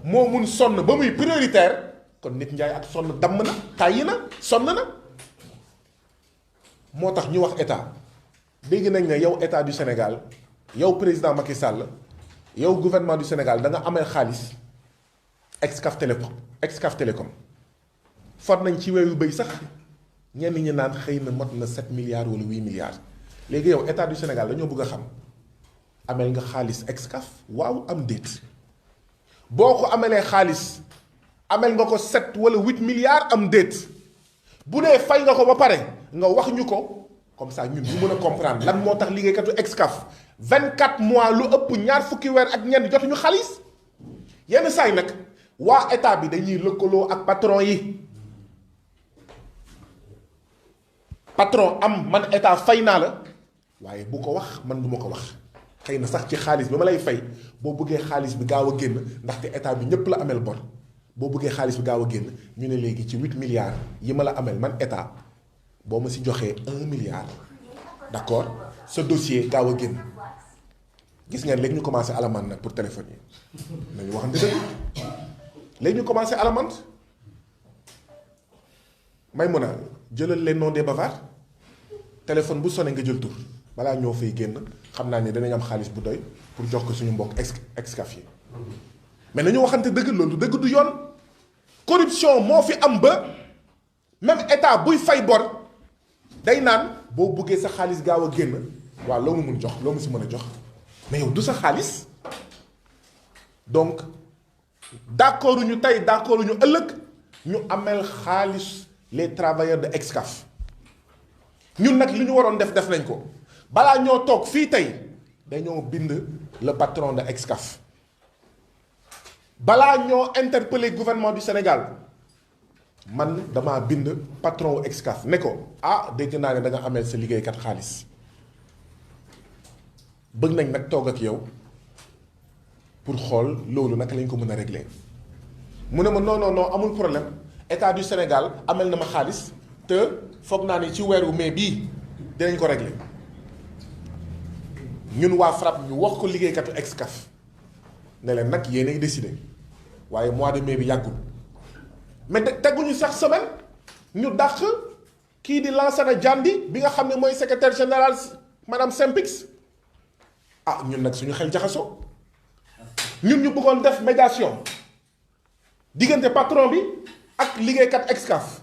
moo mun sonn ba muy prioritaire kon nit njaay ak sonn damm na tàyyi na sonn na. moo tax ñu wax état dégg nañ ne yow état du Sénégal yow président Macky Sall yow gouvernement du Sénégal da nga amee xaalis Excaf Télécom for nañ ci weewu bëy sax ñenn ñi naan xëy na mot na 7 milliards wala 8 milliards léegi yow état du Sénégal dañoo bëgg a xam amel nga xaalis Excaf waaw am déet boo ko amelee xaalis amel nga ko 7 wala 8 milliards am déet bu dee fay nga ko ba pare nga wax ñu ko comme ça ñun ñu mën a comprendre lan moo tax liggéeykatu Excaf 24 mois lu ëpp ñaar fukki weer ak ñeent jotuñu xaalis yenn saa yi nag waa état bi dañuy lëkkaloo ak patron yi patron am man état fay naa la waaye bu ko wax man du ma ko wax xëy na sax ci xaalis bi ma lay fay boo bëggee xaalis bi gaaw a génn ndaxte état bi ñëpp la amel bor boo bëggee xaalis bi gaaw a génn ñu ne léegi ci 8 milliards yi ma la amel man état boo ma si joxee 1 milliard d'accord sa dossier gaaw a génn gis ngeen léegi ñu commencé alamande nag pour téléphone yi nañu waxante dëgg léegi ñu commencé alamande may mun a jëlal les noms des bavards téléphone bu sonné nga jël tur balaa ñoo fay génn xam naa ni danañ am xaalis bu doy pour jox ko suñu mbokk Excaf yi mais nañu waxante dëgg loolu dëgg du yoon corruption moo fi am ba même état buy fay bor day naan boo buggee sa xaalis gaaw a génn waaw loo mu mun jox loo mu si mën a jox mais yow du sa xaalis donc d'accord ñu tey d'accord ñu ëllëg ñu amel xaalis les travailleurs de Excaf ñun nag li ñu waroon def nañ ko balaa ñoo toog fii tey dañoo bind le patron de Excaf balaa ñoo interpeller gouvernement du Sénégal man damaa bind patron wu Excaf ne ko ah dégg naa ne da nga ameel sa liggéeykat xaalis bëgg nañ nag toog ak yow pour xool loolu naka lañ ko mën a régler mu ne ma non amul problème état du Sénégal amel na ma xaalis te foog naa ni ci weeru mai bii dinañ ko régler ñun waa FRAPP ñu wax ko liggéeykatu Excaf ne leen nag yéenay décider waaye mois de mai bi yàggul mais teguñu sax semaine ñu dàq kii di Lansana Diandi bi nga xam ne mooy secrétaire général madame Synpics ah ñun nag suñu xel jaxasoo ñun ñu bëggoon def médiation diggante patron bi ak liggéeykat Excaf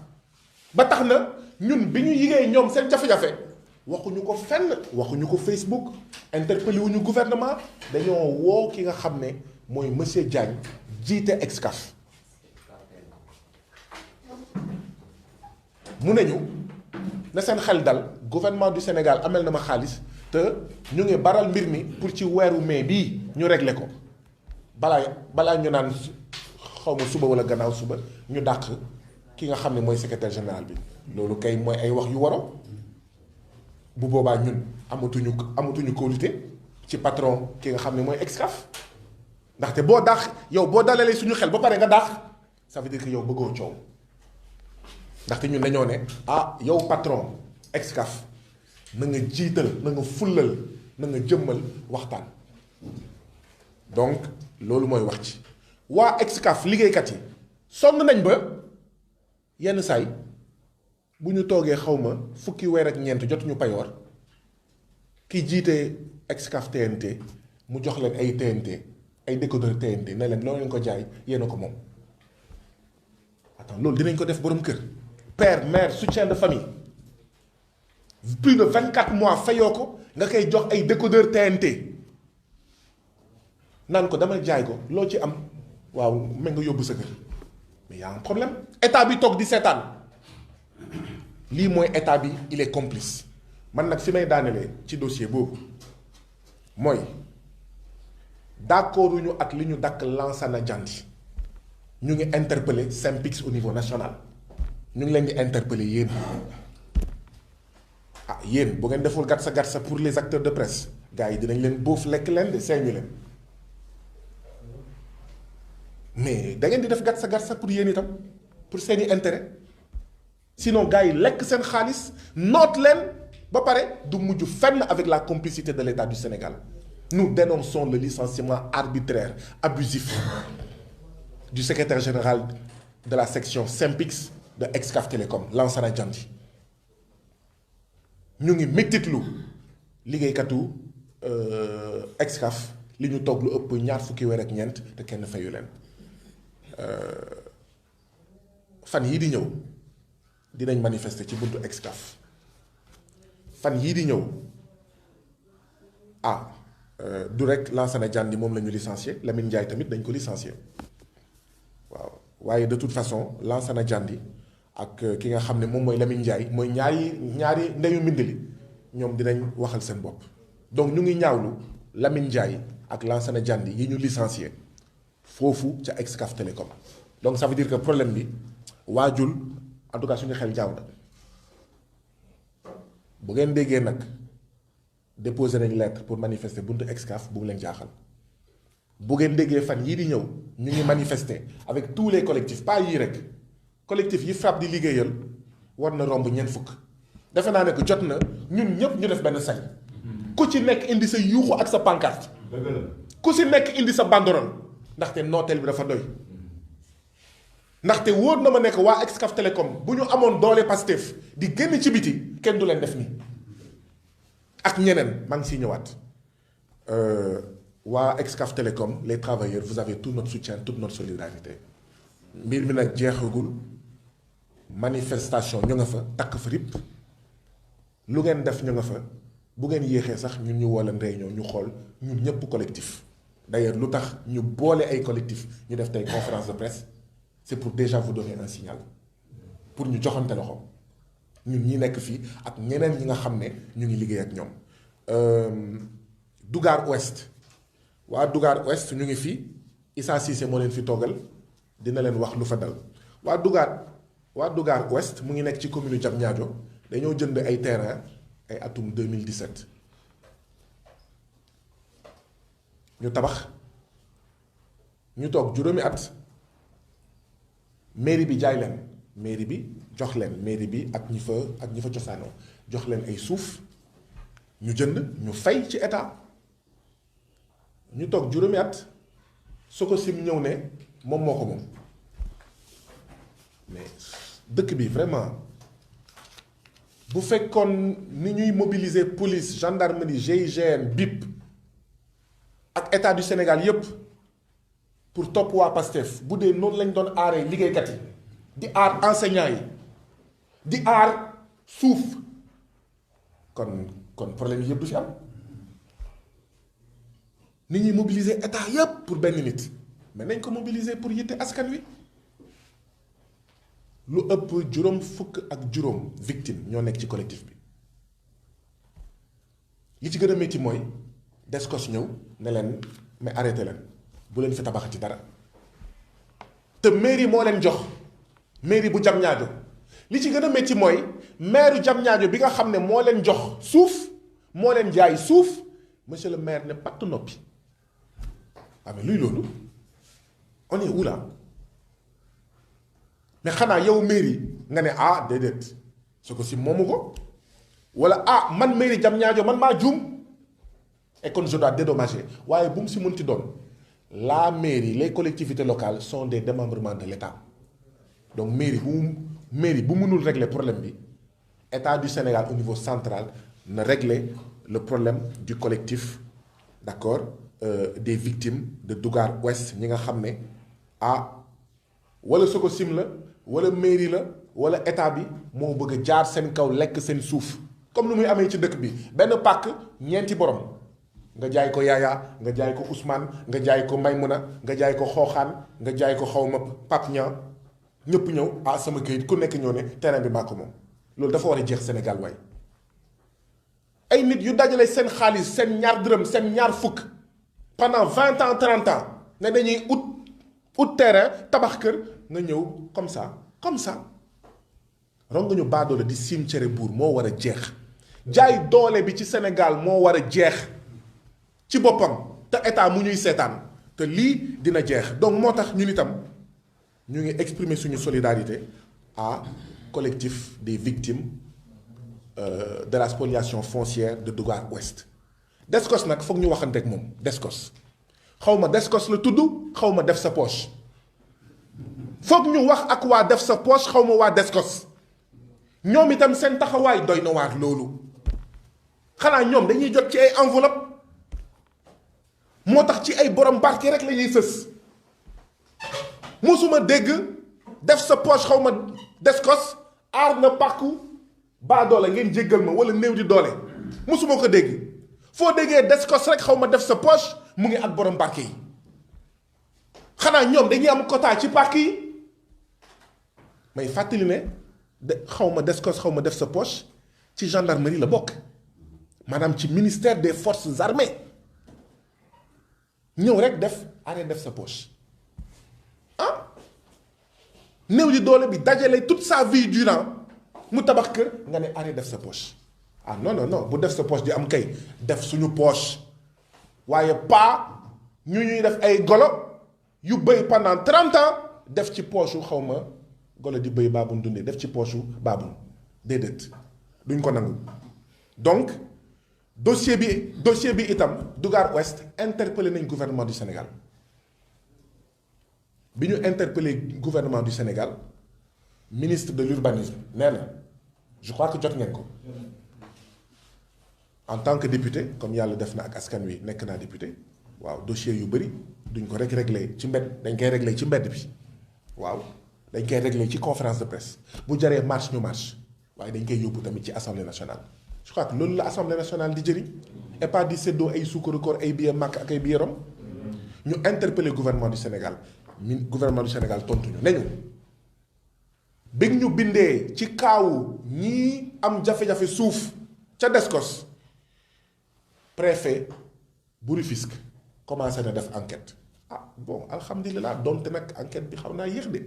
ba tax na ñun bi ñu yigéey ñoom seen jafe-jafe waxuñu ko fenn waxuñu ko Facebook interpellé wuñu gouvernement dañoo woo ki nga xam ne mooy monsieur Diagne jiite Excaf mu ne ñu na seen xel dal gouvernement du Sénégal amel na ma xaalis te ñu ngi baral mbir mi pour ci weeru mai bii ñu régler ko balaa ñu naan xaw ma suba wala gannaaw suba ñu dàq ki nga xam ne mooy secrétaire général bi loolu kay mooy ay wax yu waroo bu boobaa ñun amatuñu kóolute ci patron ki nga xam ne mooy Excaf ndaxte boo dàq yow boo dalalee suñu xel ba pare nga dàq ça veut dire que yow bëggoo coow ndaxte ñun dañoo ne ah yow patron Excaf na nga jiital na nga fullal na nga jëmmal waxtaan donc loolu mooy wax ci waa Excaf liggéeykat yi sonn nañ ba yenn saay bu ñu toogee xawma fukki weer ak ñeent jotuñu payoor ki jiite Excaf TNT mu jox leen ay TNT ay décodeur TNT ne leen loolu leen ko jaay yéen a ko moom attends loolu dinañ ko def borom kër père mère soutien de famille plus de 24 mois fayoo ko nga koy jox ay décodeur TNT naan ko dama jaay ko loo ci am waaw mën nga yóbbu sa kër mais y a un problème état bi toog di seetaan lii mooy état bi il est complice man nag fi may daanelee ci dossier boobu mooy d'accord ñu ak li ñu dakk Lansana Diandi ñu ngi interpeller Synpics au niveau national ñu ngi leen di interpeller yéen ah yéen bu ngeen deful gatsa pour les acteurs de presse gars yi dinañ leen boof lekk leen de seeñu leen mais da ngeen di def gatsa pour yéen itam pour seeni intérêt sinon gars yi lekk seen xaalis noot leen ba pare du mujj fenn avec la complicité de l'État du Sénégal nous dénonçons le licenciement arbitraire abusif du secrétaire général de la section Synpics de Excaf Télécom Lansana Diandy ñu ngi méttitlu liggéeykatu Excaf li ñu toog lu ëpp ñaar fukki weer ak ñeent te kenn fayu leen fan yii di ñëw dinañ manifester ci buntu Excaf fan yii di ñëw du rek Lansana Diandy moom la ñu licencié Lamine Ndiaye tamit dañ ko licencié waaw waaye de toute façon Lansana Diandy ak ki nga xam ne moom mooy Lamine Ndiaye mooy ñaari ndeyu mbind li ñoom dinañ waxal seen bopp donc ñu ngi ñaawlu Lamine Ndiaye ak Lansana Diandy yi ñu licencié foofu ca Excaf Télécom donc ça veut dire que problème bi waajul en tout cas suñu xel jaaw na bu ngeen déggee nag déposé nañ lettre pour manifester buntu Excaf bu mu leen jaaxal bu ngeen déggee fan yii di ñëw ñu ngi manifester avec tous les collectifs pas yii rek collectif yi FRAPP di liggéeyal war na romb ñeent fukk defe naa ne que jot na ñun ñëpp ñu def benn sañ ku ci nekk indi sa yuuxu ak sa pancarte ku ci nekk indi sa banderole ndaxte nooteel bi dafa doy ndaxte wóor na ma nekk waa Excaf Télécom bu ñu amoon doole Pastef di génn ci biti kenn du leen def nii ak ñeneen maa ngi siy ñëwaat waa Excaf Télécom les travailleurs vous avez tout notre soutien toute notre solidarité mbir mi nag jeexagul manifestation ñu nga fa takk fa rip lu ngeen def ñu nga fa bu ngeen yéexee sax ñun ñu woo leen réunion ñu xool ñun ñëpp collectif d'ailleurs lu tax ñu boole ay collectif ñu def tey conférence de presse c'est pour déjà vous donner un signal pour ñu joxante loxo ñun ñi nekk fii ak ñeneen ñi nga xam ne ñu ngi liggéey ak ñoom Dougar Ouest waa Dougar Ouest ñu ngi fii Issa Cissé moo leen fi toggal dina leen wax lu fa dal waa Dougar Ouest mu ngi nekk ci commune Diamniadio dañoo jënd ay terrain ay atum 2017 ñu tabax ñu toog juróomi at mairie bi jaay leen mairie bi jox leen mairie bi ak ñi fa cosaanoo jox leen ay suuf ñu jënd ñu fay ci état ñu toog juróomi at Sococim ñëw ne moom moo ko moom mais dëkk bi vraiment bu fekkoon ni ñuy mobiliser police gendarmerie GIGN BIP ak état du Sénégal yépp pour topp waa Pastef bu dee noonu lañ doon aaree liggéeykat yi di aar enseignants yi di aar suuf kon problème yi yëpp du fi am ni ñuy mobiliser état yépp pour benn nit mais nañ ko mobiliser pour yitte askan wi lu ëpp juróom fukk ak juróom victime ñoo nekk ci collectif bi li ci gën a métti mooy Descos ñëw ne leen mais arrêté leen bu leen fi tabaxati dara te mairie moo leen jox mairie bu Diamniadio li ci gën a métti mooy maire Diamniadio bi nga xam ne moo leen jox suuf moo leen jaay suuf monsieur le maire ne patt noppi mais luy loolu on est où là mais xanaa yow mairie nga ne déedéet Sococim moomu ko wala man mairie Diamniadio man maa juum et kon je dois dédommager waaye bu mu si mënti doon la mairie les collectivités locales sont des démembrements de l'État donc mairie bu mënul régler problème bi État du Sénégal au niveau central na régler le problème du collectif d'accord des victimes de Dougar Ouest ñi nga xam ne wala Sococim la wala mairie la wala état bi moo bëgg a jaar seen kaw lekk seen suuf comme lu muy amee ci dëkk bi benn pàkk ñeenti borom nga jaay ko Yaya nga jaay ko Ousmane nga jaay ko Maymuna nga jaay ko Xooxaan nga jaay ko xawma Pape Niang ñëpp ñëw sama këyit ku nekk ñëw ne terrain bi maa ko moom loolu dafa war a jeex Sénégal waay ay nit yu dajale seen xaalis seen ñaar dërëm seen ñaar fukk pendant 20 ans 30 ans ne dañuy ut terrain tabax kër nga ñëw comme ça ronga ñu baadoole di siim cere buur moo war a jeex jaay doole bi ci Sénégal moo war a jeex ci boppam te état mu ñuy seetaan te lii dina jeex donc moo tax ñun itam ñu ngi exprimer suñu solidarité à collectif des victimes de la spoliation foncière de Dougar Ouest. Descos nag foog ñu waxante ak moom Descos xaw ma Descos la tudd xaw ma def sa poche foog ñu wax ak waa def sa poche xaw ma waa Descos ñoom itam seen taxawaay doy na waar loolu xanaa ñoom dañuy jot ci ay enveloppe moo tax ci ay borom barke rek la ñuy sës musuma dégg def sa poche xaw ma Descos aar na pàkku baa doole ngeen jéggal ma wala néew di doole musuma ko dégg foo déggee Descos rek xaw ma def sa poche mu ngi ak borom barke yi xanaa ñoom dañuy am quota ci parc yi may fàttali ne xaw ma Descos xaw ma def sa poche ci gendarmerie la bokk maanaam ci ministère des forces armées ñëw rek def arrêt def sa poche ah néew di doole bi dajale toute sa vie durant mu tabax kër nga ne arrêt def sa poche ah non non non bu def sa poche di am kay def suñu poche waaye pas ñuy def ay golo yu bëy pendant 30 ans def ci poche wu xaw ma golo di bëy baabun dundee def ci poche wu baabun déedéet duñ ko nangu donc dossier bi itam Dougar Ouest interpellé nañ gouvernement du Sénégal bi ñu interpellé gouvernement du Sénégal ministre de l'urbanisme nee na je crois que jot ngeen ko en tant que député comme yàlla def na ak askan wi nekk naa député waaw dossier yu bëri duñ ko rek réglé ci mbedd dañ koy réglé ci mbedd bi waaw dañ koy réglé ci conférence de presse bu jaree marche ñu marche waaye dañ koy yóbbu tamit ci assemblée nationale je crois que loolu la assemblée nationale di jëriñ et pas di séddoo ay sukkaru koor ay billet Makka ak ay billet Rome ñu interpellé gouvernement du Sénégal gouvernement du Sénégal tontu ñu ne ñu bi ñu bindee ci kaawu ñii am jafe-jafe suuf ca Descos préfet bu Rufisque commencé na def enquête ah bon alhamdulilah donte nag enquête bi xaw naa yéex de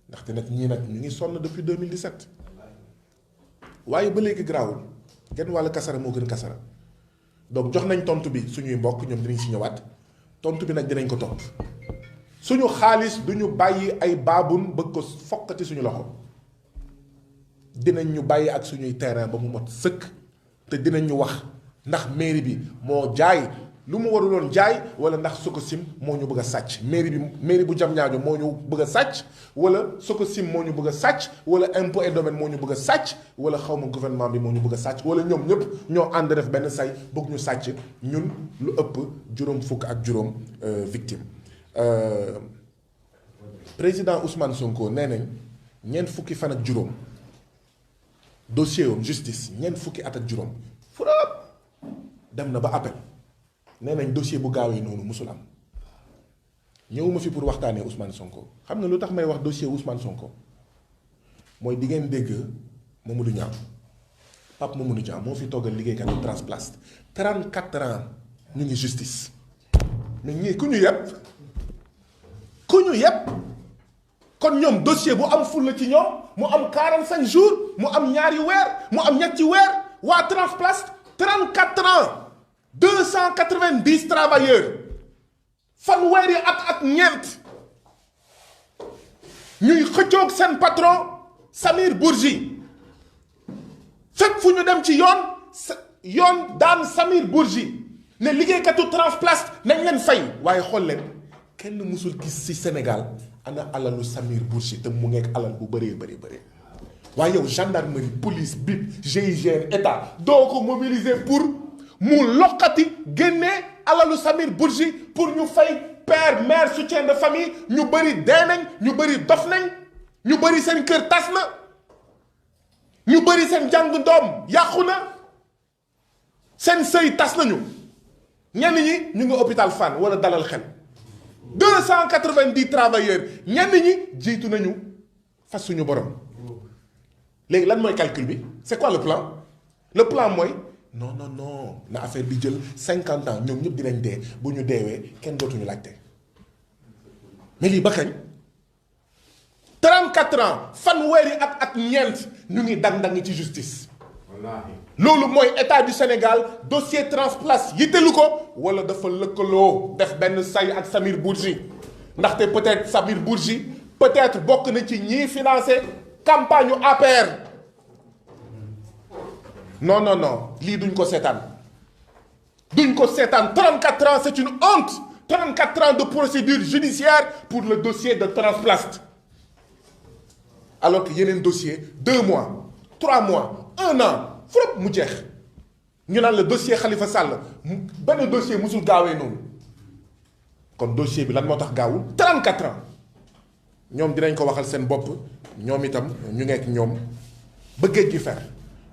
ndaxte nag ñii nag ñu ngi sonn depuis 2017 waaye ba léegi garaawul genn wàllu kasara moo gën kasara donc jox nañ tontu bi suñuy mbokk ñoom dinañ si ñëwaat tontu bi nag dinañ ko topp suñu xaalis du ñu bàyyi ay baabun bëgg ko foqati suñu loxo dinañ ñu bàyyi ak suñuy terrain ba mu mot sëkk te dinañ ñu wax ndax mairie bi moo jaay lu mu waruloon jaay wala ndax Sococim moo ñu bëgg a sàcc mairie bu Diamniadio moo ñu bëgg a sàcc wala Sococim moo ñu bëgg a sàcc wala impôt et domaine moo ñu bëgg a sàcc wala xawma gouvernement bi moo ñu bëgg a sàcc wala ñoom ñëpp ñoo ànd def benn say bëgg ñu sàcc ñun lu ëpp juróom fukk ak juróom victime président Ousmane Sonko nee nañ ñeent fukki fan ak juróom dossier am justice ñeent fukki at ak juróom furab dem na ba appel nee nañ dossier bu gaawee noonu musul am ñëwuma fi pour waxtaanee Ousmane Sonko xam nga lu tax may wax dossier Ousmane Sonko mooy di ngeen dégg Mamadou Niang Pape Mamadou Niang moo fi toggal liggéeykatu Transplast 34 ans ñu ngi justice mais ñii ku ñu yëpp kon ñoom dossier bu am fulla ci ñoom mu am 45 jours mu am ñaari weer mu am ñetti weer waa Transplast 34 ans 290 travailleurs fanweeri at ak ñeent ñuy xëccoog seen patron Samir Bourgi fépp fu ñu dem ci yoon daan Samir Bourgi ne liggéeykatu Transplast nañ leen fay waaye xool leen kenn mësul gis ci Sénégal ana alalu Samir Bourgi te mu ngeeg alal bu bëree waaye yow gendarmerie police BIP GIGN état doo ko mobiliser pour mu loqati génnee alalu Samir Bourgi pour ñu fay père mère soutien de famille ñu bëri dee nañ ñu bëri dof nañ ñu bëri seen kër tas na ñu bëri seen jàng doom yàqu na seen sëy tas nañu ñenn ñi ñu ngi hôpital Fann wala dalal xel 290 travailleurs ñenn ñi jiitu nañu fas suñu borom léegi lan mooy calcul bi c'est quoi le plan mooy non na affaire bi jël 50 ans ñoom ñëpp dinañ dee bu ñu deewee kenn dootuñu laajte mais lii ba kañ 34 ans fanweeri at ak ñeent ñu ngi dang-dang ci justice. wallaahi loolu mooy état du Sénégal dossier Transplast yittelu ko wala dafa lëkkaloo def benn say ak Samir Bourgi ndaxte peut-être Samir Bourgi peut-être bokk na ci ñiy financé campagne APR. non lii duñ ko seetaan 34 ans c'est une honte 34 ans de procédure judiciaire pour le dossier de Transplast. Alors que yeneen dossier 2 mois 3 mois 1 an furop mu jeex ñu naan le dossier Khalifa Sall benn dossier musul gaawee noonu kon dossier bi lan moo tax gaawul 34 ans ñoom dinañ ko waxal seen bopp ñoom itam ñu ngeek ñoom ba géej gi fer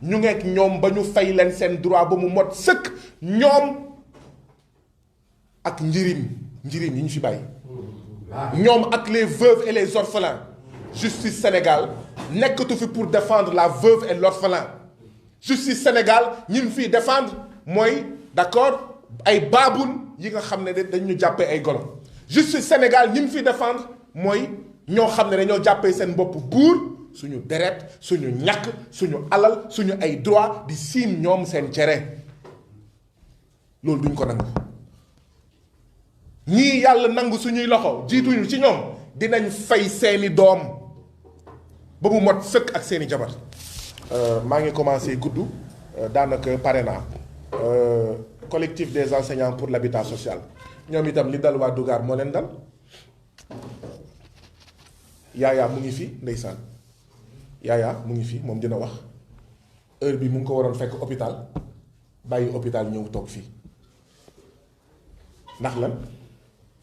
ñu ngeek ñoom ba ñu fay leen seen droit ba mu mot sëkk ñoom ak njirim yi ñu fi bàyyi ñoom ak les veuves et les orphelins. Justice Sénégal nekkatu fi pour défendre la veuve et l'orphelin. Justice Sénégal ñi mu fiy défendre mooy d'accord ay baabun yi nga xam ne dañ ñu jàppee ay golo. Justice Sénégal ñi mu fiy défendre mooy ñoo xam ne dañoo jàppee seen bopp buur suñu deret suñu ñàkk suñu alal suñu ay droit di siim ñoom seen cere loolu duñ ko nangu. ñii yàlla nangu suñuy loxo jiituñu ci ñoom dinañ fay seeni doom ba mu mot sëkk ak seeni jabar. maa ngi commencé gudd daanaka pare naa collectif des enseignants pour l'habitat social ñoom itam li dal waa Dougar moo leen dal Yaya mu ngi fi ndeysaan Yaya mu ngi fi moom dina wax heure bi mu ngi ko waroon fekk hôpital bàyyi hôpital ñëw toog fii ndax lan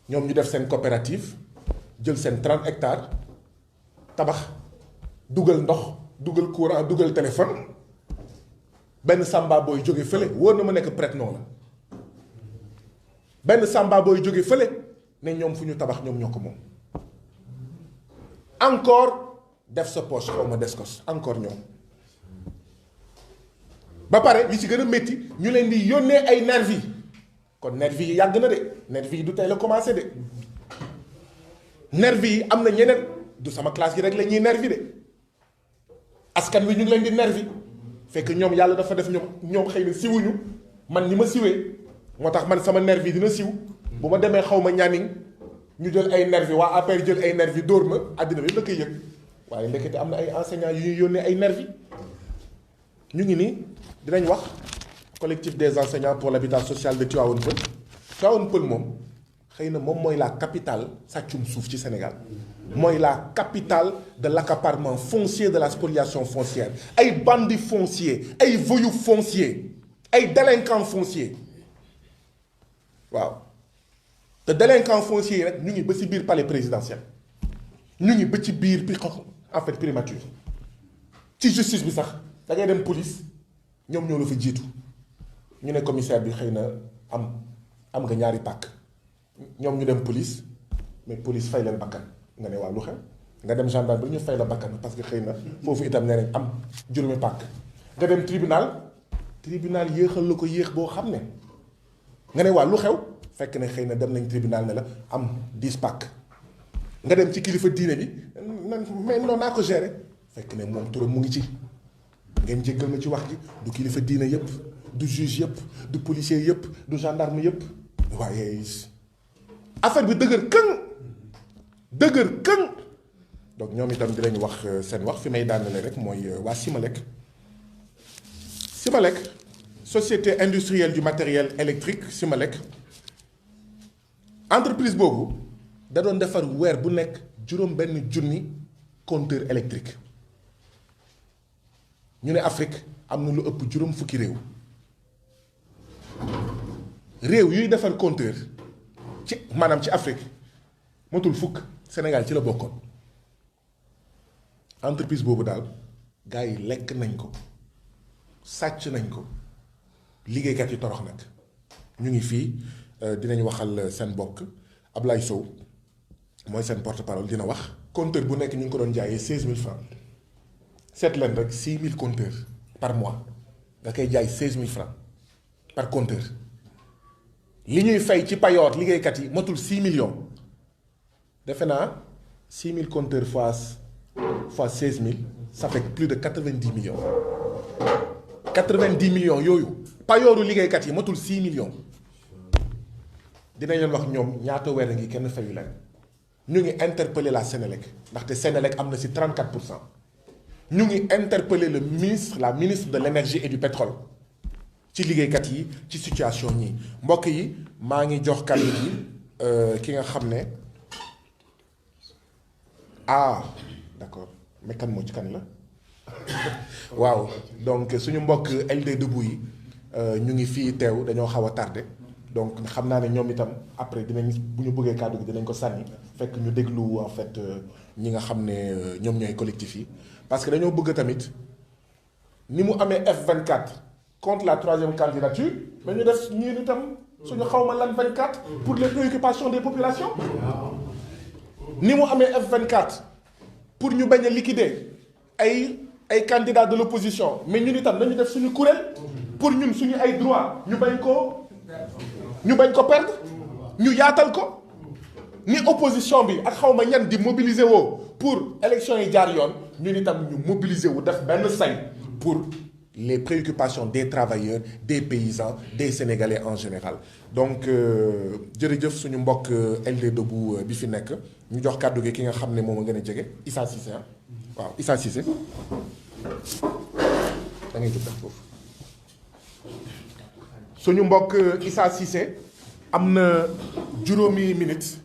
ñoom ñu def seen coopérative jël seen 30 hectares tabax dugal ndox dugal courant dugal téléphone benn samba booy jóge fële wóor na ma nekk prête-nom la benn samba booy jóge fële ne ñoom fu ñu tabax ñoom ñoo ko moom encore def sa poche xaw ma descos encore ñoom ba pare li ci gën a métti ñu leen di yónnee ay nervi kon nervi yi yàgg na de nervi yi du tey la commencé de nervi yi am na ñeneen du sama classe yi rek la ñuy nervi de askan wi ñu ngi leen di nervi fekk ñoom yàlla dafa def ñoom xëy na siwuñu man ni ma siwee moo tax man sama nervi dina siw bu ma demee xaw ma ñaaniñ ñu jël ay nervi waa APR jël ay nervi dóor ma àddina bi la koy yëg waaye ndekete am na ay enseignants yu ñuy yónnee ay nervi ñu ngi nii dinañ wax collectif des enseignants pour l'habitat social de Tivaouane Peulh Tivaouane Peulh moom xëy na moom mooy la capitale sàccum suuf ci Sénégal mooy la capitale de l'accaparement foncier de la spoliation foncière ay bandits fonciers ay voyous fonciers ay délinquants fonciers waaw te délinquants fonciers yi nag ñu ngi ba ci biir palais présidentiel ñu ngi ba ci biir en fait primature ci justice bi sax da ngay dem police ñoom ñoo la fa jiitu ñu ne commissaire bi xëy na am nga ñaari pàkk ñoom ñu dem police mais police fay leen bakkan nga ne waa lu xew nga dem gendarmerie ñu fay la bakkan parce que xëy na foofu itam nee nañ am juróomi pàkk nga dem tribunal yéexal la ko yéex boo xam ne nga ne waa lu xew fekk ne xëy na dem nañ tribunal ne la am 10 pàkk nga dem ci kilifa diine bi mais non naa ko gérer fekk ne moom turam mu ngi ci ngeen jéggal ma ci wax ji du kilifa diine yëpp du juge yëpp du policier yëpp du gendarme yëpp waaye affaire bi dëgër këng donc ñoom itam dinañ wax seen wax fi may daanale rek mooy waa Simalek société industrielle du matériel électrique Simalek entreprise boobu da doon defar weer bu nekk juróom benn junni compteur électrique ñu ne Afrique am na lu ëpp juróom fukki réew yuy defar compteur ci maanaam ci Afrique motul fukk Sénégal ci la bokkoon entreprise boobu daal gars yi lekk nañ ko sàcc nañ ko liggéeykat yi torox nag ñu ngi fii dinañ waxal seen bokk Ablaye Sow mooy seen porte-parole dina wax compteur bu nekk ñu ngi ko doon jaayee 16000 francs seet leen rek 6000 compteurs par mois nga koy jaay 16000 francs par compteur li ñuy fay ci payoor liggéeykat yi matul 6 millions defe naa 6000 compteurs fois 16000 ça fait plus de 90 millions 90 millions yooyu payooru liggéeykat yi matul 6 millions dinañ leen wax ñoom ñaata weer a ngi kenn fayu leen ñu ngi interpeller la Sénélec ndaxte Sénélec am na ci 34%. ñu ngi interpeller la ministre de l'énergie et du pétrole ci liggéeykat yi ci situation ñi mbokk yi maa ngi jox kàddu gi ki nga xam ne ah d'accord mais kan moo ci kan la waaw donc suñu mbokk LD Debout yi ñu ngi fii teew dañoo xaw a tardé donc xam naa ne ñoom itam après dinañ bu ñu bëggee kàddu gi dinañ ko sànni fekk ñu déglu en fait ñi nga xam ne ñoom ñooy collectif yi parce que dañoo bëgg tamit ni mu amee F24 contre la troisième candidature mais ñu def ñii itam suñu xawma lan 24 pour les préoccupations des populations ni mu amee F24 pour ñu bañ a liquider ay candidats de l'opposition mais ñun itam nañu def suñu kuréel pour ñun suñu ay droit ñu bañ ko perdre ñu yaatal ko ni opposition bi ak xawma ñan di mobiliser woo pour élection yi jaar yoon ñun itam ñu mobiliser wu def benn say pour les préoccupations des travailleurs des paysans des Sénégalais en général donc jërëjëf suñu mbokk LD Debout bi fi nekk ñu jox kàddu gi ki nga xam ne moom a gën a jege Issa Cissé waaw Issa Cissé da ngay jub foofu suñu mbokk Issa Cissé am na juróomi minutes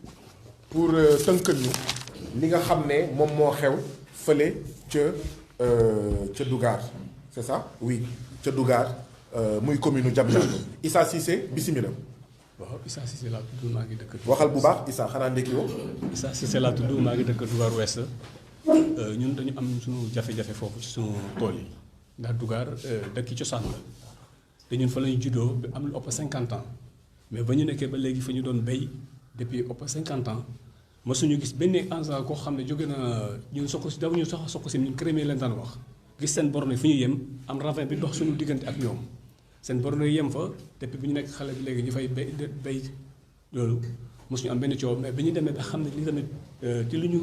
pour tënkal ñu li nga xam ne moom moo xew fële ca Dougar c'est ça oui ca Dougar muy commune u Diamniadio Issa Cissé bismillah. waaw Issa Cissé laa tudd maa ngi dëkk. waxal bu baax Issa xanaa ndekki woo. Issa Cissé laa tudd maa ngi dëkk Dougar Ouest ñun dañu am suñu jafe-jafe foofu ci suñu tool yi ndax Dougar dëkk cosaan la te ñun fa lañu juddoo ba am lu ëpp 50 ans mais ba ñu nekkee ba léegi fa ñu doon béy depuis ëpp 50 ans mosuñu gis benn engin koo xam ne jóge na ñun Sococim dafa ñu sax Sococim ñun Crémier leen daan wax gis seen borne fu ñu yem am ravin bi dox suñu diggante ak ñoom seen borne yem fa depuis bi ñu nekk xale bi léegi ñu fay béy loolu mosuñu am benn coow mais bi ñu demee ba xam ne li tamit ci lu ñu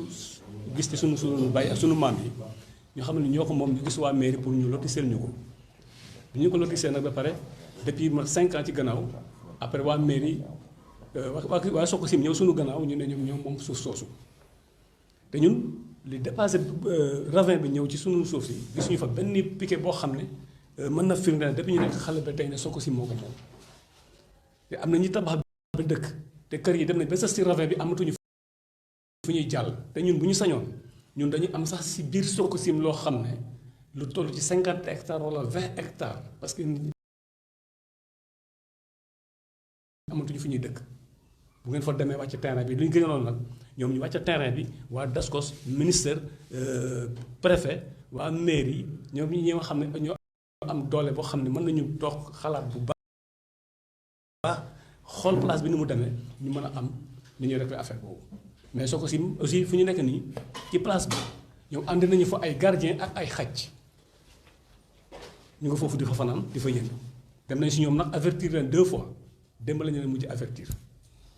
gis ci suñu bay ak suñu maam yi ñu xam ne ñoo ko moom ñu gis waa mairie pour ñu lotiseel ñu ko bi ñu ko lotiseel nag ba pare depuis ma 5 ans ci gannaaw après waa mairie waa Sococim ñëw suñu gannaaw ñu ne ñoom moom suuf soosu te ñun li dépassé ravin bi ñëw ci suñu suuf si gisuñu fa benn piquet boo xam ne mën na firndeel depuis ñu nekk xale ba tey ne Sococim moo ko moom te am na ñi tabax ba dëkk te kër yi dem nañ ba sax si ravin bi amatuñu fu ñuy jàll te ñun bu ñu sañoon ñun dañu am sax si biir Sococim loo xam ne lu toll ci 50 hectares wala 20 hectares parce que amatuñu fu ñuy dëkk bu ngeen fa demee wàcc terrain bi lu ñu gënoon nag ñoom ñu wàcc terrain bi waa DASCOS ministère préfet waa mairie ñoom ñi nga xam ne ñoo am doole boo xam ne mën nañu toog xalaat bu baax xool place bi ni mu demee ñu mën a am ni ñuy régler affaire boobu mais Sococim aussi fu ñu nekk nii ci place bi ñoom ànd nañu fa ay gardien ak ay xaj ñu nga foofu di fa fanaan di fa yëndu dem nañ si ñoom nag avertir leen 2 fois démb la ñu leen mujj avertir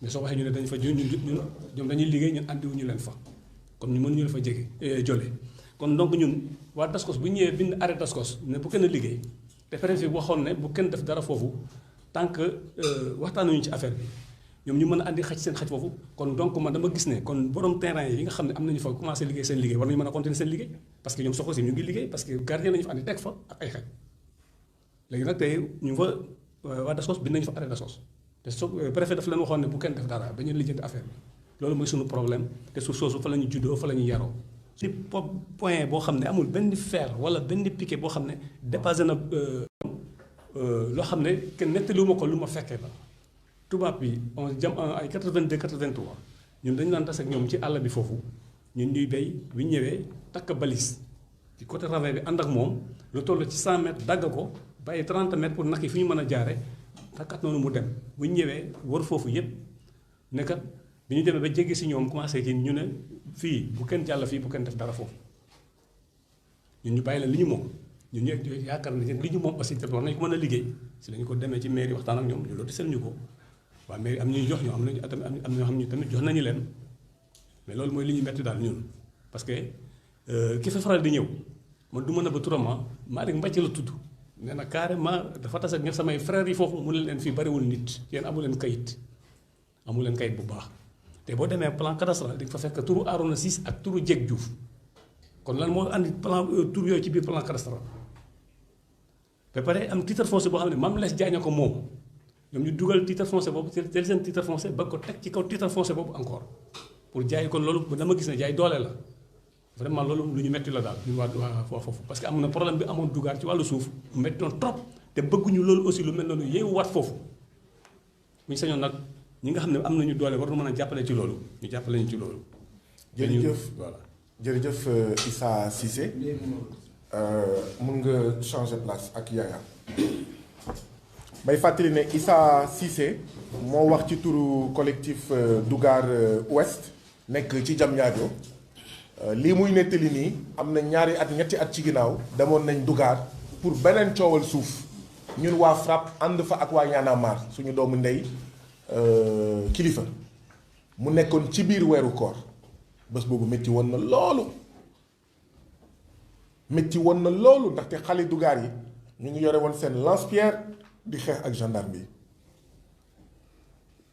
mais soo waxee ñu ne dañ fa ñoom dañuy liggéey ñun àndiwuñu leen fa comme ñu mënuñu la fa jege jole kon donc ñun waa DASCOS bu ñëwee bind arrêt DASCOS ne bu kenn liggéey te préfet bi waxoon ne bu kenn def dara foofu tant que waxtaanuñu ci affaire bi ñoom ñu mën a andi xaj seen xaj foofu kon donc man dama gis ne kon borom terrain yi nga xam ne am nañu fa commencé liggéey seen liggéey war nañu mën a continuer seen liggéey parce que ñoom Sococim ñu ngi liggéey parce que gardien nañu fa andi teg fa ak ay xaj léegi nag tey ñu fa waa DASCOS bind nañu fa arrêt DASCOS te préfet daf leen waxoon ne bu kenn def dara dañuy lijjanti affaire bi loolu mooy suñu problème te suuf soosu fa la ñu juddoo fa la ñu yaroo ci point boo xam ne amul benn fer wala benn piquet boo xam ne dépassé na loo xam ne kenn nettaliwuma ko lu ma fekkee la tubaab bi on jam ay 82 83 ñun dañu daan tase ak ñoom ci àll bi foofu ñun ñuy béy bu ñu ñëwee takk balis ci côté ravin bi ànd ak moom lu toll ci 100 mètres dagg ko bàyyi 30 mètres pour nag yi fi ñu mën a jaare takkat noonu mu dem bu ñu ñëwee wër foofu yépp nekkat bi ñu demee ba jéggi si ñoom commencé kii ñu ne fii bu kenn jàll fii bu kenn def dara foofu ñun ñu bàyyi leen li ñu moom ñun ñu yaakaar ne li ñu moom aussi te war nañu ko mën a liggéey si lañu ko demee ci mairie waxtaan ak ñoom ñu loolu sel ñu ko waa mairie am ñuy jox ñoo am nañu am ñoo xam ne tamit jox nañu leen mais loolu mooy li ñu metti daal ñun parce que ki fa faral di ñëw man du mën a ba turam Malick Mbacke la tudd nee na carrément dafa tas ak ñëpp samay frères yi foofu mu ne leen fii bariwul nit yéen amu leen kayit bu baax te boo demee plan cadastral di nga fa fekk turu Arona Ciss ak turu Dieg Diouf kon lan moo andi plan tur yooyu ci biir plan cadastral ba pare am titre foncier boo xam ne Mame Less Diagne ko moom ñoom ñu dugal titre foncier boobu jël seen titre foncier ba ko teg ci kaw titre foncier boobu encore pour jaay kon loolu dama gis ne jaay doole la vraiment loolu lu ñu metti la daal ñu waa foofu parce que am na problème bi amoon dugaar ci wàllu suuf mu metti noonu trop te bëgguñu loolu aussi lu mel noonu yeewu waat foofu bu ñu sañoon nag ñi nga xam ne am nañu doole war na mën a jàppale ci loolu ñu jàppale ñu ci loolu. jërëjëf voilà jërëjëf Issa Cissé mun nga changer place ak Yaya may fàttali ne Issa Cissé moo wax ci turu collectif Dougar Ouest nekk ci Diamniadio lii muy nettali nii am na ñaari at ñetti at ci ginnaaw demoon nañ Dougar pour beneen coowal suuf ñun waa FRAPP ànd fa ak waa Y'en a marre suñu doomu ndey kilifa mu nekkoon ci biir weeru koor bés boobu métti woon na loolu ndaxte xale Dougar yi ñu ngi yore woon seen lance-pierre di xeex ak gendarme yi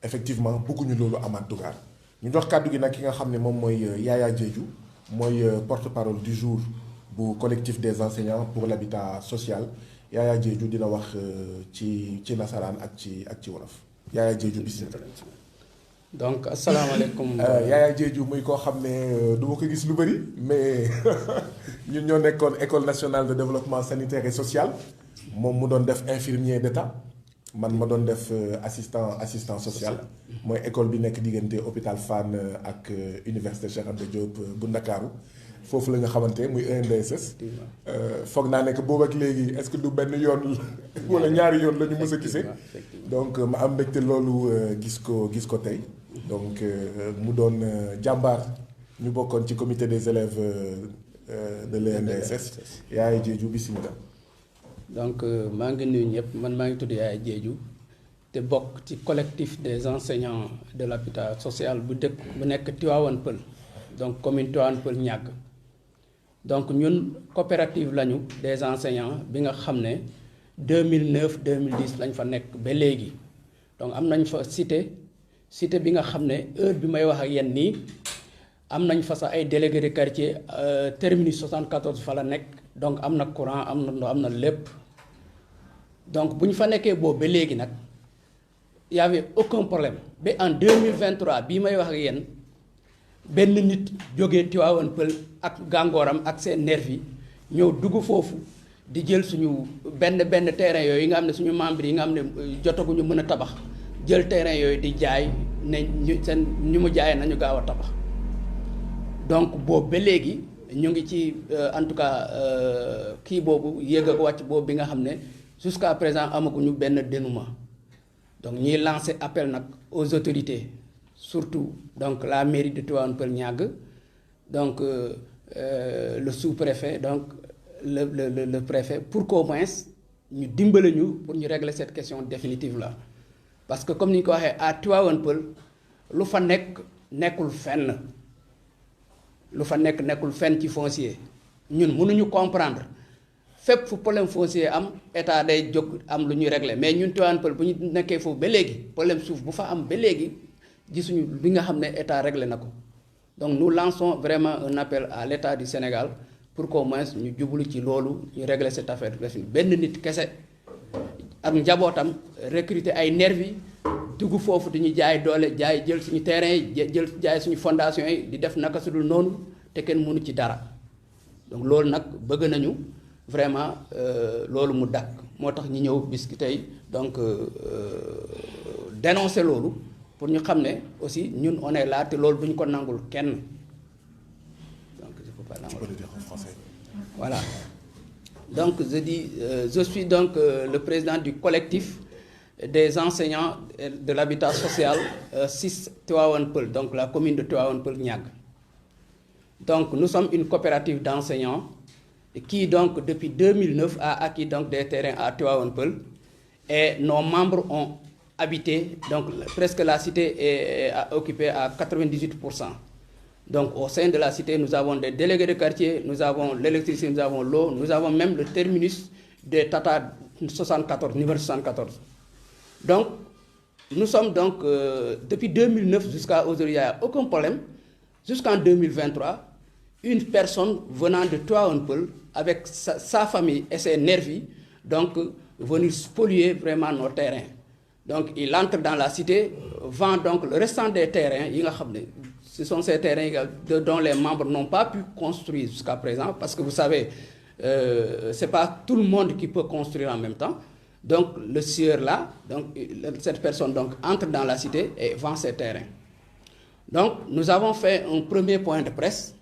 effectivement bëgguñu loolu amaat Dougar ñu jox kàddu gi nag ki nga xam ne moom mooy Yaya Diédhiou mooy porte-parole du jour bu collectif des enseignants pour l'habitat social Yaya Diédhiou dina wax ci nasaraan ak ci wolof Yaya Diédhiou bismillah. donc asalaamaaleykum. Yaya Diédhiou muy koo xam ne du ma ko gis lu bëri mais ñun ñoo nekkoon école nationale de développement sanitaire et social moom mu doon def infirmier d'état man ma doon def assistant social mooy école bi nekk diggante hôpital Fann ak université Cheikh Anta Diop bu Ndakaaru foofu la nga xamante muy ENDSS foog naa nekk boobu ak léegi est-ce que du benn yoon wala ñaari yoon la ñu mës a gisee donc ma am mbégte loolu gis ko tey donc mu doon jàmbaar ñu bokkoon ci comité des élèves de l'ENDSS Yaya Diédhiou bismillah. donc maa ngi nuyu ñëpp man maa ngi tudd Yaya Diédhiou te bokk ci collectif des enseignants de l'habitat social bu nekk Tivaouane Peulh donc commune Tivaouane Peulh Niaga donc ñun coopérative lañu des enseignants bi nga xam ne 2009 2010 lañ fa nekk ba léegi donc am nañ fa cité bi nga xam ne heure bi may wax ak yéen nii am nañ fa sax ay délégués de quartier terminus 74 fa la nekk donc am na courant am na ndox am na lépp donc bu ñu fa nekkee boobu ba léegi nag y avait aucun problème ba en 2023 bii may wax ak yéen benn nit jógee Tivaouane Peulh ak gàngooram ak seen nervi ñëw dugg foofu di jël suñu benn terrain yooyu yi nga xam ne suñu membres yi nga xam ne jotaguñu mën a tabax jël terrain yooyu di jaay ne ñu mu jaayee nañu gaaw a tabax donc boobu ba léegi ñu ngi ci en tout cas kii boobu yéeg ak wàcc boobu bi nga xam ne jusqu'à présent amaguñu benn dénouement donc ñuy lancer appel nag aux autorités surtout donc la mairie de Tivaouane Peulh Niaga donc le sous-préfet donc le préfet pour qu'au moins ñu dimbale ñu pour ñu régler cette question définitive là parce que comme ni ñu ko waxee à Tivaouane Peulh lu fa nekkul fenn ci foncier ñun mënuñu comprendre fépp fu problème foncier am état day jóg am lu ñuy régler mais ñun Tivaouane Peulh bu ñu nekkee foofu ba léegi problème suuf bu fa am ba léegi gisuñu bi nga xam ne état réglé na ko donc nous lançons vraiment un appel à l'état du Sénégal pour qu'au moins ñu jublu ci loolu ñu régler cette affaire benn nit kese ak njabootam recruter ay nervi dugg foofu di ñu jaay doole jël suñu terrain yi jaay suñu fondation yi di def naka su dul noonu te kenn mënu ci dara donc loolu nag bëgg nañu vraiment loolu mu dakk moo tax ñu ñëw bis tey donc dénoncer loolu pour ñu xam ne aussi ñun on est là te loolu du ñu ko nangul kenn donc je peux pas nangul. Voilà donc je suis donc le président du collectif des enseignants de l'habitat social 6 Tivaouane Peulh donc la commune de Tivaouane Peulh Niaga donc nous sommes une coopérative d'enseignants qui donc depuis 2009 a acquis donc des terrains à Tivaouane Peulh et nos membres ont habité donc presque la cité est occupée à 98%. Donc au sein de la cité nous avons des délégués de quartier, nous avons l'électricité, nous avons l'eau, nous avons même le terminus de Tata 74 numéro 74. Donc nous sommes donc depuis 2009 jusqu'à aujourd'hui il n'y a aucun problème. Jusqu'en 2023 une personne venant de Tivaouane Peulh avec sa famille et ses nervis donc venir spolier vraiment nos terrains. Donc il entre dans la cité, vend donc le restant des terrains. Ce sont ces terrains dont les membres n'ont pas pu construire jusqu'à présent, parce que vous savez, ce n'est pas tout le monde qui peut construire en même temps. Donc le sieur là, donc, cette personne donc, entre dans la cité et vend ses terrains. Donc nous avons fait un premier point de presse.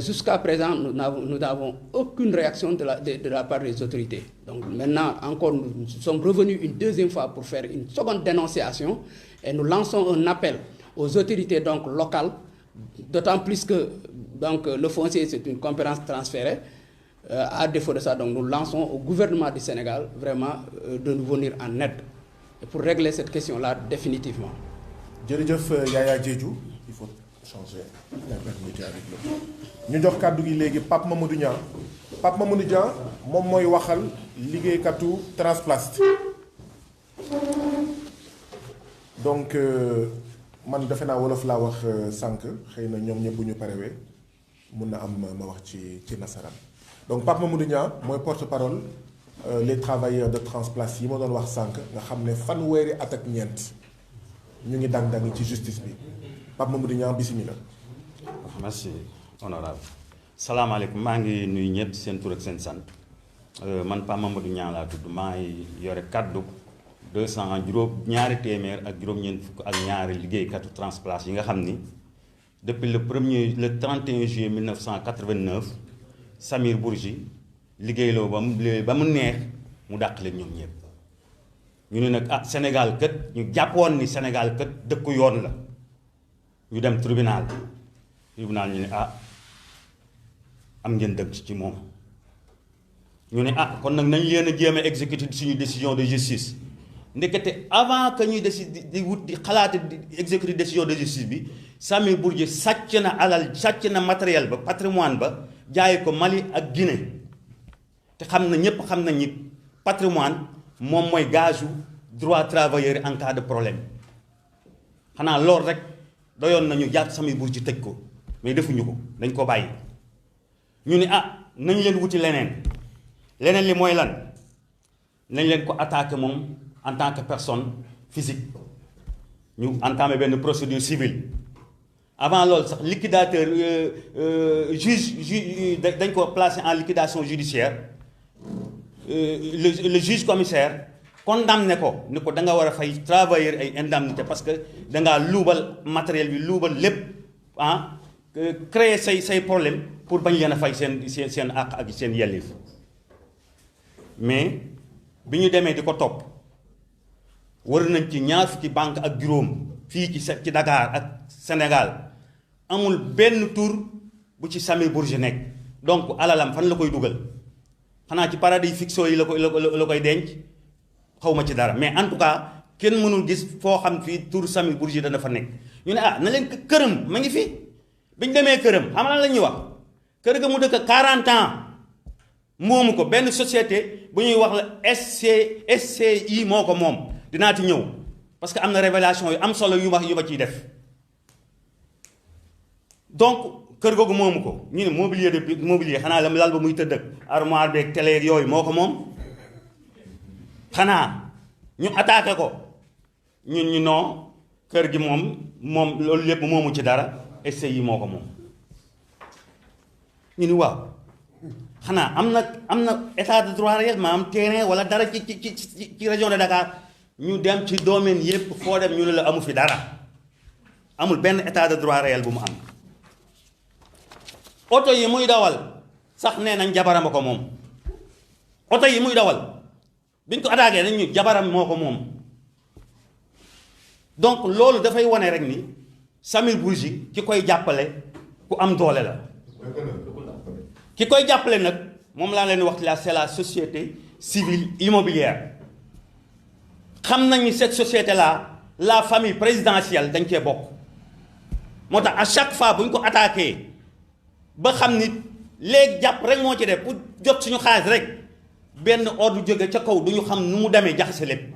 Jusqu'à présent, nous n'avons aucune réaction de la part des autorités. Donc maintenant, encore, nous sommes revenus une deuxième fois pour faire une seconde dénonciation et nous lançons un appel aux autorités donc, locales, d'autant plus que donc, le foncier, c'est une compétence transférée. À défaut de ça, donc, nous lançons au gouvernement du Sénégal vraiment de nous venir en aide pour régler cette question-là définitivement. jërëjëf Yaya Diédhiou, il faut changer la permuter avec le ñu jox kàddu gi léegi Pape Mamadou Niang. Pape Mamadou Niang moom mooy waxal liggéeykatu Transplast. Donc man defe naa wolof laa wax sànq xëy na ñoom ñëpp bu ñu parewee mun na am ma wax ci nasaraan. Donc Pape Mamadou Niang mooy porte-parole les travailleurs de Transplast yi ma doon wax sànq nga xam ne fanweeri at ak ñeent ñu ngi dang-dangi ci justice bi Pape Mamadou Niang bismillah. Merci honorable. Salaamaaleykum, maa ngi nuyu ñëpp seen tur ak seen sant man Pape Mamadou Niang laa tudd maa ngi yore kaddu 200 téeméer ak juróom-ñeent fukk ak ñaari liggéeykatu Transplast yi nga xam ni depuis le 31 juillet 1989 Samir Bourgi liggéeyloo ba mu neex mu dàq leen ñoom ñëpp. ñu ne nag Sénégal kët ñu jàppoon ni Sénégal kët dëkku yoon la ñu dem tribunal ñu ne am ngeen dëgg ci moom ñu ne kon nag nañ leen a jéem a exécuter suñu décision de justice ndekete avant que ñuy di wut di xalaate di exécuter décision de justice bi Samir Bourgi sàcc na alal sàcc na matériel ba patrimoine ba jaay ko Mali ak Guinée te ñépp xam nañ ni patrimoine moom mooy gage droit travailleur en cas de problème xanaa loolu rek doyoon nañu jàpp Samir Bourgi tëj ko mais defuñu ko dañ ko bàyyi ñu ne nañ leen wuti leneen li mooy lan nañ leen ko attaqué moom en tant que personne physique ñu entamé benn procédure civile avant loolu sax liquidateur juge dañ ko placé en liquidation judiciaire le juge commissaire condamné ko ni ko da nga war a fay travailleur ay indemnité parce que da ngaa luubal matériel bi luubal lépp créer say problème pour bañ leen a fay seen àq ak seen yelleef mais bi ñu demee di ko topp war nañ ci ñaar fukki banque ak juróom fii ci Dakar ak Sénégal amul benn tur bu ci Samir Bourgi nekk donc alalam fan la koy dugal xanaa ci paradis fiscaux yi la koy denc xawma ci dara mais en tout cas kenn mënul gis foo xam fii tur Samir Bourgi dana fa nekk ñu ne na leen këram ma ngi fi bi ñu demee këram xam na la ñuy wax kër ga mu dëkk 40 ans moomu ko benn société bu ñuy wax la SCI moo ko moom dinaa ci ñëw parce que am na révélation yu am solo yu ma ciy def donc kër googu moomu ko ñu ne mobilier xanaa la lal ba muy tëdd ak armoire beeg télé yooyu moo ko moom xanaa ñu attaqué ko ñun ñu non kër gi moom loolu lépp moomu ci dara SCI moo ko moom ñu ni waaw xanaa am na état de droit réel maanaam terrain wala dara ci région de Dakar ñu dem ci domaine yépp foo dem ñu ne la amu fi dara amul benn état de droit réel bu mu am oto yi muy dawal sax nee nañ jabaram a ko moom oto yi muy dawal biñ ko attaqué nañ ñu jabaram moo ko moom donc loolu dafay wane rek ni Samir Bourgi ki koy jàppale ku am doole la ki koy jàppale nag moom laa leen wax c'est la société civile immobilière xam nañu cette société là la famille présidentielle dañ cee bokk moo tax à chaque fois bu ñu ko attaqué ba xam ni léegi jàpp rek moo ci def pour jot suñu xaalis rek benn ordre jóge ca kaw du ñu xam nu mu demee jaxase lépp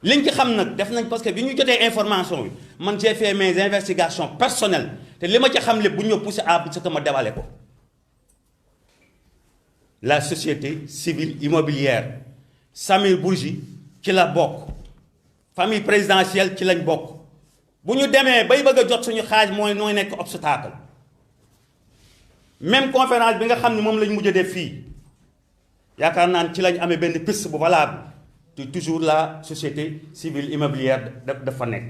liñ ci xam nag def nañ parce que bi ñu jotee information bi man j'ai fait mes investigations personnelles te li ma ci xam lépp bu ñu poussé à ce que ma débale ko la société civile immobilière Samir Bourgi ci la bokk famille présidentielle ci lañ bokk bu ñu demee bay bëgg a jot suñu xaaj mooy nekk obstacle même conférence bi nga xam ne moom lañ mujj a def fii yaakaar naan ci lañ amee benn piste bu valable te toujours la société civile immobilière dafa nekk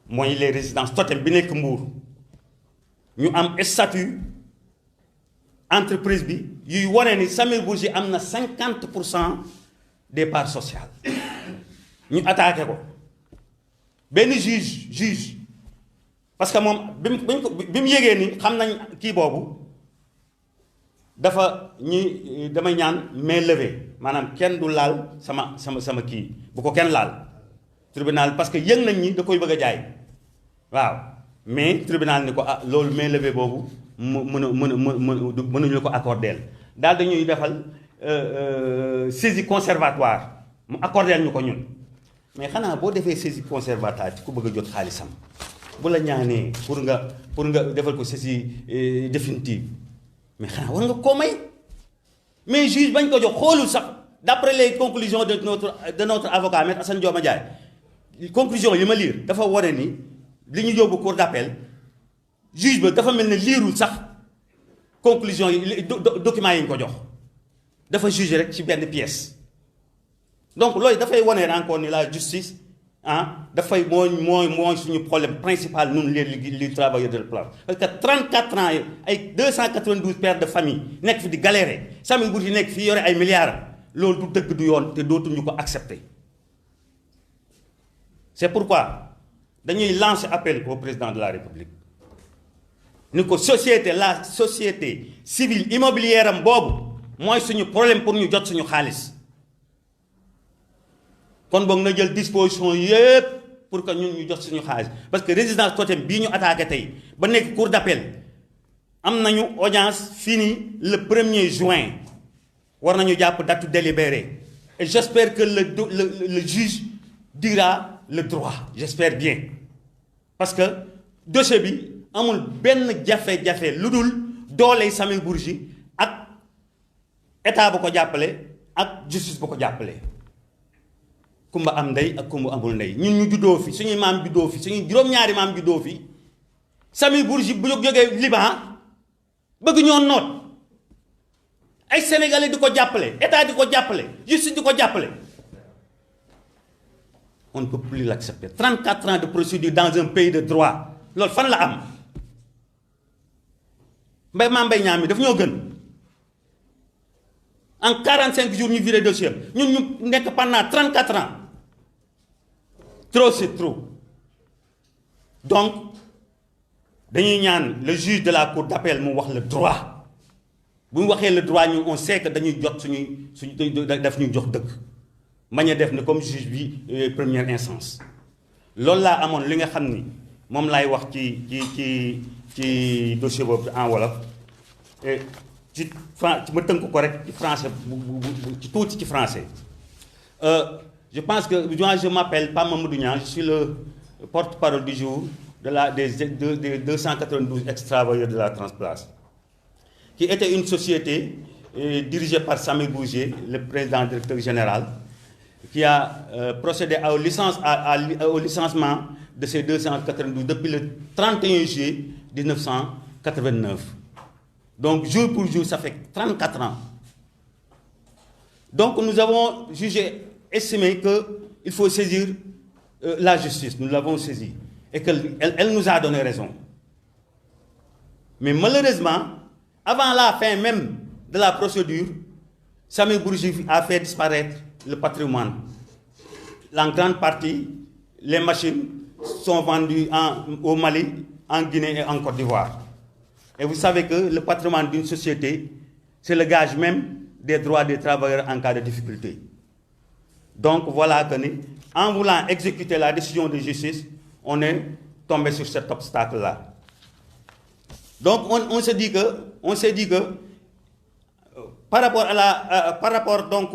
mooy les résidences totem bi nekk Mbour ñu am statut entreprise bi yuy wane ni Samir Bourgi am na 50% des parts sociales ñu attaqué ko benn juge parce que moom bi mu yégee ni xam nañ kii boobu dafa damay ñaan main levée maanaam kenn du laal sama kii bu ko kenn laal tribunal parce que yëg nañ ñi da koy bëgg a jaay waaw mais tribunal ni ko loolu main levée boobu mënuñu la ko accordeel daal dañuy defal saisie conservatoire mu accordeel ñu ko ñun mais xanaa boo defee saisie conservatoire ci ku bëgg a jot xaalisam bu la ñaanee pour nga defal ko saisie définitive mais xanaa war nga koo may mais juge bañ ko jox xoolul sax d'après les conclusions de notre avocat maître Assane Dioma Ndiaye conclusion yi ma lire dafa wane ni li ñu yóbbu cour d'appel juge ba dafa mel ne liirul sax conclusion yi documents yi ñu ko jox dafa juger rek ci benn pièce donc loolu dafay wane encore ni la justice dafay mooy suñu problème principal ñun les travailleurs de la place parce que 34 ans ay 292 pères de famille nekk fi di galérer Samir Bourgi nekk fi yore ay milliards loolu du dëgg du yoon te dootuñu ko accepter c'est pourquoi dañuy lancer appel au président de la République ni ko la société civile immobilière am boobu mooy suñu problème pour ñu jot suñu xaalis kon boog na jël disposition yépp pour que ñun ñu jot suñu xaalis parce que résidence totem bii ñu attaqué tey ba nekk cour d'appel am nañu audience finie le 1er juin war nañu jàpp date délibérée et j'espère que le juge dira le droit j'espère bien parce que dossier bi amul benn jafe-jafe lu dul dooley Samir Bourgi ak état bu ko jàppale ak justice bu ko jàppale kumba am ndey ak kumba amul ndey ñun ñu juddoo fi suñuy maam juddoo fi suñuy juróom-ñaari maam juddoo fi Samir Bourgi bu jógee Liban bëgg ñoo noot ay sénégalais di ko jàppale état di ko jàppale justice di ko jàppale on ne peut plus l'accepter 34 ans de procédure dans un pays de droit loolu fan la am Mame Mbaye Niang mi daf ñoo gën en 45 jours ñu viré dossier ñun ñu nekk pendant 34 ans trop c'est trop donc dañuy ñaan le juge de la cour d'appel mu wax le droit bu ñu waxee le droit ñu on sait que dañuy jot suñu daf ñuy jox dëgg mañ a def ne comme juge bi première instance loolu laa amoon li nga xam ni moom laay wax ci dossier boobu en wolof ci ma tënk ko rek ci français ci tuuti ci français je pense que moi je m'appelle Pape Mamadou Niang je suis le porte-parole du jour des 292 ex-travailleurs de la Transplace qui était une société dirigée par Samir Bourgi, le président directeur général, qui a procédé au licenciement de ces 292 depuis le 31 juillet 1989. Donc jour pour jour, ça fait 34 ans. Donc nous avons estimé qu'il faut saisir la justice. Nous l'avons saisie et qu'elle nous a donné raison. Mais malheureusement, avant la fin même de la procédure, Samir Bourgi a fait disparaître le patrimoine. En grande partie, les machines sont vendues au Mali, en Guinée et en Côte d'Ivoire. Et vous savez que le patrimoine d'une société, c'est le gage même des droits des travailleurs en cas de difficulté. Donc voilà que, en voulant exécuter la décision de justice, on est tombé sur cet obstacle-là. Donc on s'est dit que par rapport donc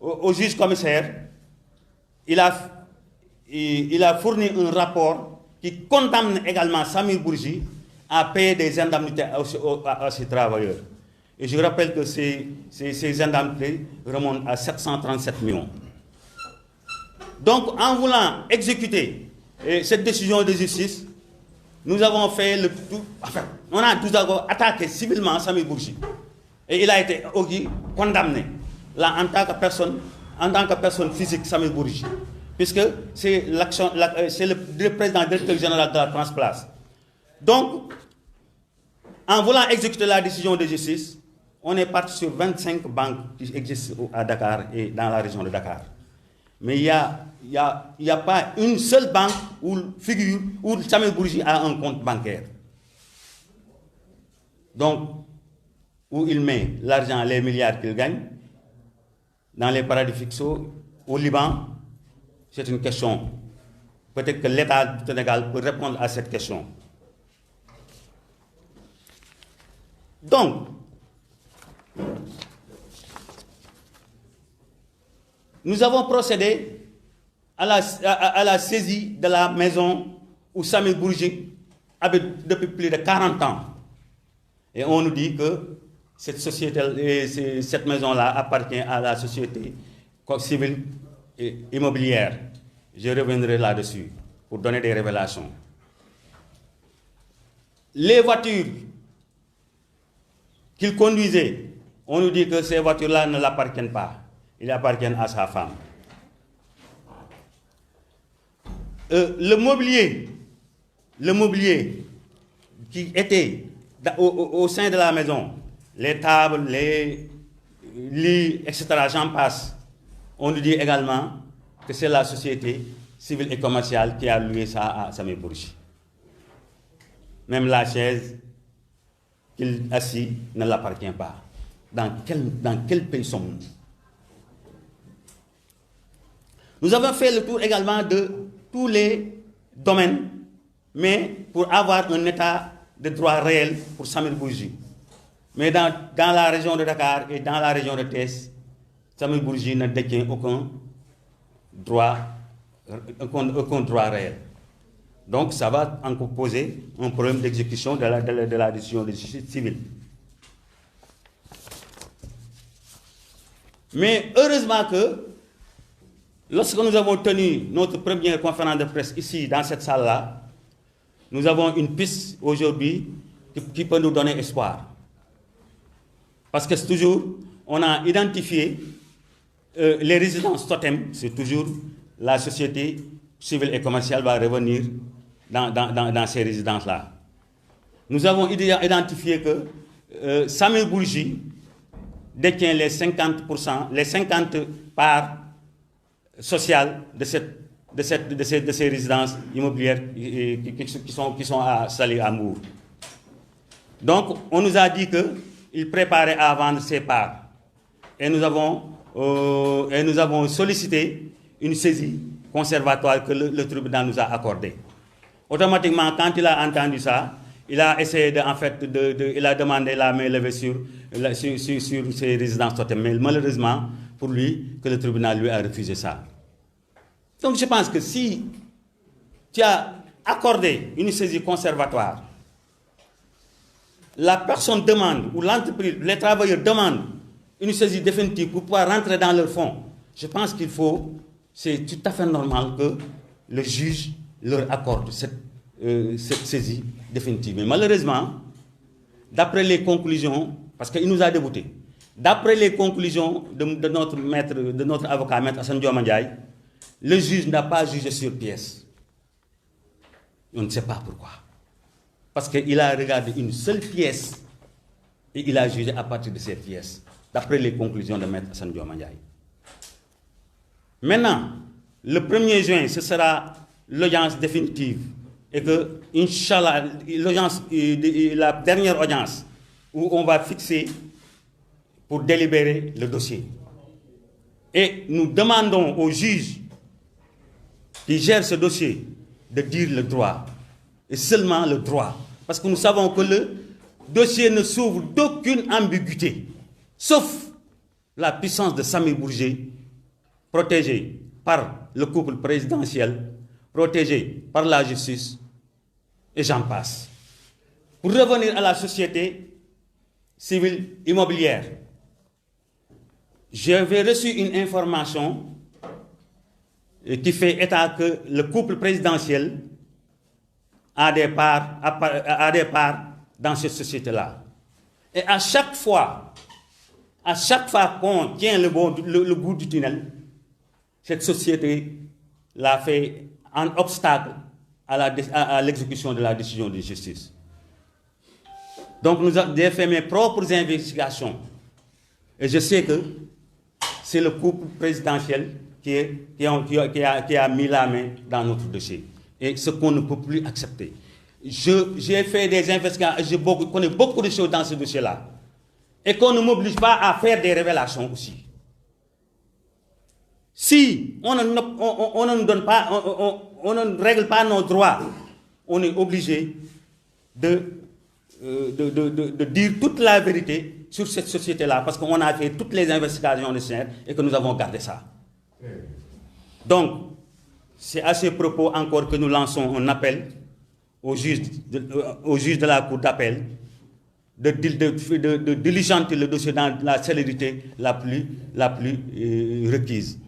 au juge commissaire, il a fourni un rapport qui condamne également Samir Bourgi à payer des indemnités à ses travailleurs. Et je rappelle que ces indemnités remontent à 737 millions. Donc, en voulant exécuter cette décision de justice, nous avons fait le tout. Enfin, on a tout d'abord attaqué civilement Samir Bourgi. Et il a été condamné, là, en tant que personne physique, Samir Bourgi. Puisque c'est le président directeur général de la Transplace. Donc, en voulant exécuter la décision de justice, on est parti sur 25 banques qui existent à Dakar et dans la région de Dakar. Mais il n'y a pas une seule banque où Samir Bourgi a un compte bancaire. Donc, où il met l'argent, les milliards qu'il gagne, dans les paradis fiscaux, au Liban, c'est une question. Peut-être que l'État du Sénégal peut répondre à cette question. Donc, nous avons procédé à la saisie de la maison où Samir Bourgi habite depuis plus de 40 ans. Et on nous dit que cette maison-là appartient à la société civile et immobilière. Je reviendrai là-dessus pour donner des révélations. Les voitures qu'il conduisait, on nous dit que ces voitures-là ne l'appartiennent pas. Ils appartiennent à sa femme. Le mobilier qui était au sein de la maison, les tables, les lits, etc., j'en passe, on nous dit également que c'est la société civile et commerciale qui a loué ça à Samir Bourgi. Même la chaise qu'il assis ne l'appartient pas. Dans quel pays sommes-nous? Nous avons fait le tour également de tous les domaines, mais pour avoir un état de droit réel pour Samir Bourgi. Mais dans la région de Dakar et dans la région de Thiès, Samir Bourgi ne détient aucun droit réel. Donc ça va encore poser un problème d'exécution de la décision de justice civile. Mais heureusement que lorsque nous avons tenu notre première conférence de presse ici, dans cette salle-là, nous avons une piste aujourd'hui qui peut nous donner espoir. Parce que c'est toujours, on a identifié les résidences totem, c'est toujours la société civile et commerciale va revenir dans ces résidences-là. Nous avons identifié que Samir Bourgi détient les 50%, les 50 parts sociales de ces résidences immobilières qui sont à Saly à Mour. Donc, on nous a dit qu'il préparait à vendre ses parts. Et nous avons sollicité une saisie conservatoire que le tribunal nous a accordée. Automatiquement, quand il a entendu ça, il a essayé il a demandé la main levée sur ses résidences totem. Mais malheureusement, pour lui, que le tribunal lui a refusé ça. Donc je pense que si tu as accordé une saisie conservatoire, la personne demande, ou l'entreprise, les travailleurs demandent une saisie définitive pour pouvoir rentrer dans leur fonds, je pense c'est tout à fait normal que le juge leur accorde cette saisie définitive. Mais malheureusement, d'après les conclusions, parce qu'il nous a déboutés, d'après les conclusions de notre avocat, Maître Assane Dioma Ndiaye, le juge n'a pas jugé sur pièce. On ne sait pas pourquoi. Parce qu'il a regardé une seule pièce et il a jugé à partir de cette pièce, d'après les conclusions de Maître Assane Dioma Ndiaye. Maintenant, le 1er juin, ce sera l'audience définitive. Et que, Inch'Allah, la dernière audience où on va fixer pour délibérer le dossier. Et nous demandons au juge qui gère ce dossier de dire le droit. Et seulement le droit. Parce que nous savons que le dossier ne s'ouvre d'aucune ambiguïté. Sauf la puissance de Samir Bourgi, protégée par le couple présidentiel, protégée par la justice, et j'en passe. Pour revenir à la société civile immobilière, j'avais reçu une information qui fait état que le couple présidentiel a des parts dans cette société-là. Et à chaque fois qu'on tient le bout du tunnel, cette société l'a fait un obstacle à l'exécution de la décision de justice. Donc j'ai fait mes propres investigations et je sais que c'est le couple présidentiel qui a mis la main dans notre dossier. Et ce qu'on ne peut plus accepter. J'ai fait des investigations, je connais beaucoup de choses dans ce dossier-là. Et qu'on ne m'oblige pas à faire des révélations aussi. Si on ne règle pas nos droits, on est obligé de dire toute la vérité sur cette société-là, parce qu'on a fait toutes les investigations nécessaires et que nous avons gardé ça. Donc, c'est à ce propos encore que nous lançons un appel au juge de la Cour d'appel de diligenter le dossier dans la célérité la plus requise.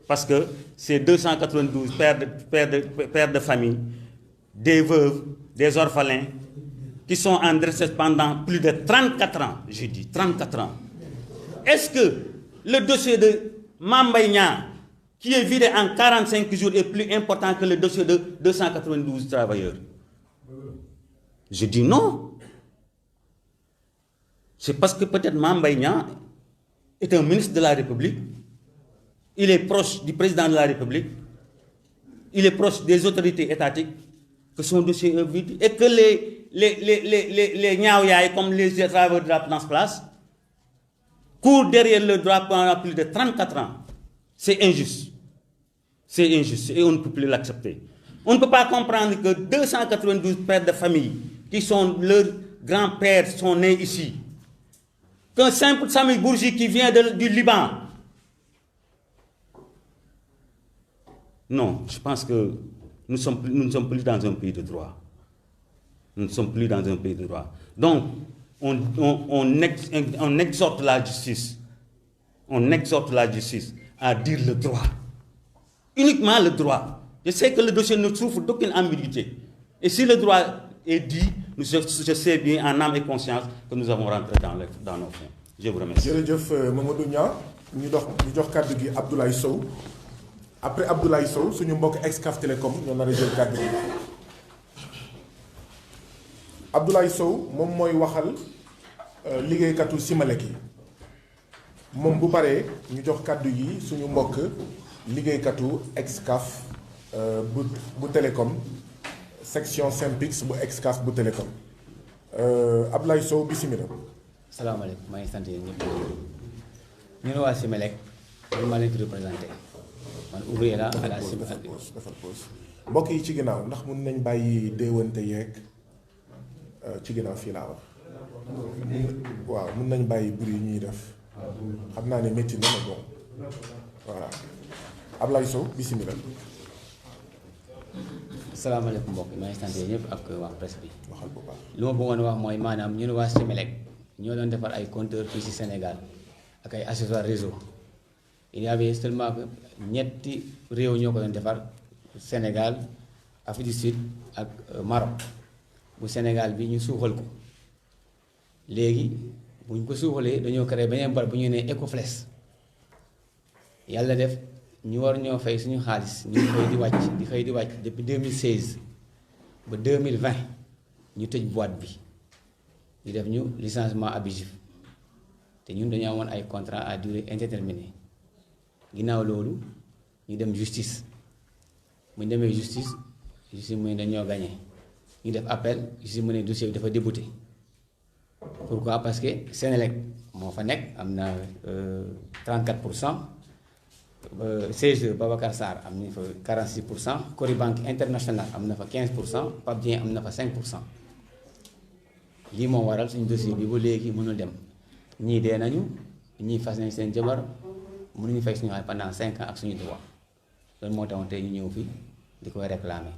Parce que ces 292 pères de famille, des veuves, des orphelins, qui sont en détresse pendant plus de 34 ans, je dis 34 ans. Est-ce que le dossier de Mame Mbaye Niang, qui est vidé en 45 jours, est plus important que le dossier de 292 travailleurs? Je dis non. C'est parce que peut-être Mame Mbaye Niang est un ministre de la République, il est proche du président de la République, il est proche des autorités étatiques, que son dossier est vide, et que les Niaouyaï, comme les travailleurs de la place, courent derrière le droit pendant plus de 34 ans. C'est injuste. C'est injuste et on ne peut plus l'accepter. On ne peut pas comprendre que 292 pères de famille, qui sont leurs grands-pères, sont nés ici. Qu'un simple Sami Bourgi qui vient du Liban. Non, je pense que nous ne sommes plus dans un pays de droit. Nous ne sommes plus dans un pays de droit. Donc, on exhorte la justice. On exhorte la justice à dire le droit. Uniquement le droit. Je sais que le dossier ne souffre d'aucune ambiguïté. Et si le droit est dit, je sais bien en âme et conscience que nous avons rentré dans nos fonds. Je vous remercie. jërëjëf Mamadou Niang ñu jox kàddu gi Abdoulaye Sow après Abdoulaye Sow suñu mbokk Excaf Télécom ñoo nar a jël kàddu gi Abdoulaye Sow moom mooy waxal liggéeykatu Simelec yi moom bu paree ñu jox kàddu gi suñu mbokk liggéeykatu Excaf bu Télécom section Synpics bu Excaf bu Télécom Abdoulaye Sow bismillah. salaamaaleykum maa ngi sant yéen ñëpp ñu ne waa Simelec ñu ma leen di représenté man ouvrier la à la Simelec. defal pause mbokk yi ci ginnaaw ndax mun nañ bàyyi déewante yeeg ci ginnaaw fii laa wax waaw mun nañ bàyyi bruit yi ñuy def xam naa ne métti na ma bon voilà Ablaye Sow bismillah. salaamaaleykum mbokk yi maa ngi sant yéen ñëpp ak waa presse bi. waxal bu baax li ma bëggoon wax mooy maanaam ñu ne waa Simelec ñoo doon defar ay compteurs fii ci Sénégal ak ay accessoires réseau il y avait seulement que ñetti réew ñoo ko doon defar Sénégal Afrique du Sud ak Maroc bu Sénégal bi ñu suuxal ko léegi bu ñu ko suuxalee dañoo créé beneen bar bu ñu nee Ecoflex yàlla def ñu war ñoo fay suñu xaalis ñu xëy di wàcc depuis 2016 ba 2020 ñu tëj boîte bi. ñu def ñu licenciement abusif te ñun dañoo amoon ay contrat à durée indéterminée ginnaaw loolu ñu dem justice bu ñu demee justice mu ne dañoo gagné ñu def appel justice mu ne dossier bi dafa débouté pourquoi parce que Senelec moo fa nekk am na 34%, CGE Babacar Sarr am na fa 46%, Coribanque International am na fa 15%, Pape Dieng am na fa 5%. lii moo waral suñu dossier bi ba léegi mënul dem ñii dee nañu ñii fas nañ seen jabar mënuñu fay suñu xaalis pendant 5 ans ak suñu droit loolu moo taxoon tey ñu ñëw fi di koy réclamer.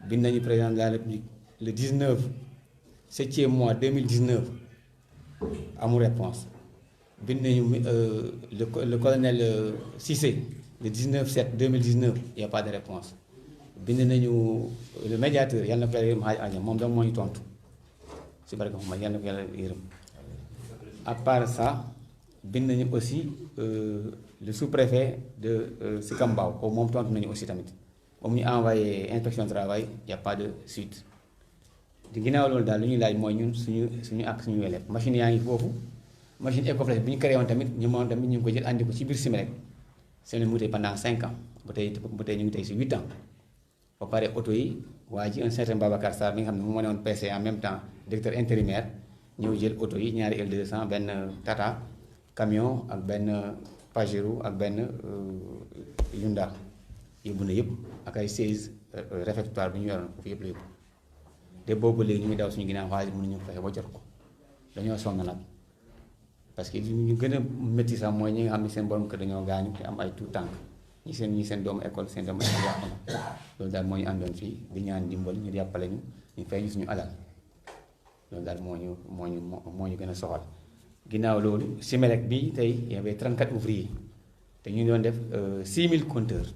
bind nañu président de la République le 19 7e mois 2019 amul réponse bind nañu le colonel Cissé le 19/7/2019 il y a pas de réponse bind nañu le médiateur yàlla na ko yàlla yërëm xaaj aña moom dama moo ñu tontu si barke Muhammad yàlla na ko yàlla yërëm à part ça bind nañu aussi le sous-préfet de Sicap Mbao ko moom tontu nañu aussi tamit moom ñu envoyé inspection du travail il y a pas de suite di ginnaaw loolu daal lu ñuy laaj mooy ñun suñu ak suñu élève machine yaa ngi foofu machine Ecoflex bi ñu créé woon tamit ñu moom tamit ñu ngi ko jël andi ko ci biir Simelec seen mu tey pendant 5 ans ba tey ñu ngi tey si 8 ans ba pare oto yi waa ji un certain Babacar Sarr bi nga xam ne moom moo ne woon PC en même temps directeur intérimaire ñëw jël oto yi ñaari L200 benn Tata camion ak benn Pajero ak benn Hyundai yóbbu na yëpp ak ay 16 réfectoire bi ñu yoroon foofu yëpp la yóbbu te boobu léegi ñu ngi daw suñu ginnaaw xaalis mënuñu fexe ba jot ko dañoo sonn nag parce que ñu gën a métti sax mooy ñi nga xam ne seen borom kër dañoo gaañu te am ay tout tànk ñi seen doomu école seen doomu école yàqu na loolu daal moo ñu àndoon fii di ñaan dimbal ñu jàppale ñu fay ñu suñu alal loolu daal moo ñu gën a soxal ginnaaw loolu Simelec bi tey y avait 34 ouvriers te ñu doon def 6000 compteurs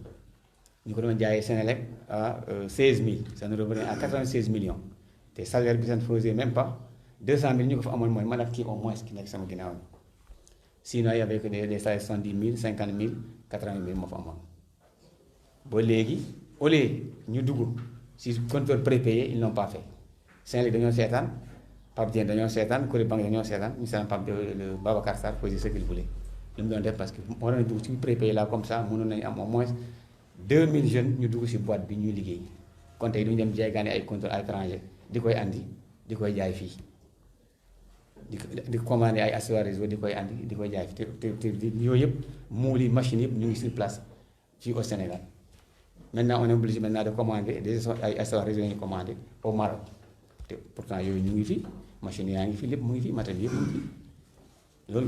ñu ko doon jaayee Senelec à 16000 ça nous revenait à 96 millions te salaire bi ça ne faisait même pas 200 000 ñu ko fa amoon mooy man ak kii au moins ki nekk sama ginnaaw sinon y avait que des salaires 70 000 50 000 80 000 moo fa amoon ba léegi au lieu ñu dugg si compteur prépayé ils n'ont pas fait Senelec dañoo seetaan Pape Dieng dañoo seetaan Cory Bank dañoo seetaan ñu seetaan Pape le Babacar Sarr faisait ce qu'il voulait lu mu doon def parce que moo doon dugg si prépayé là comme ça mënoon nañu am au moins 2000 jeunes ñu dugg si boîte bi ñuy liggéey kon tey duñu dem jaygaane ay compteur à l'étranger di koy andi di koy jaay fii di commandé ay accessoires réseau di koy andi di koy jaay te yooyu yëpp muul yi machines yëpp ñu ngi sur place fii au Sénégal maintenant on est obligé maintenant de commander des ay accessoires réseau yi ñu commandé au Maroc te pourtant yooyu ñu ngi fi machines yaa ngi fi lépp mu ngi fi matériel yëpp mu ngi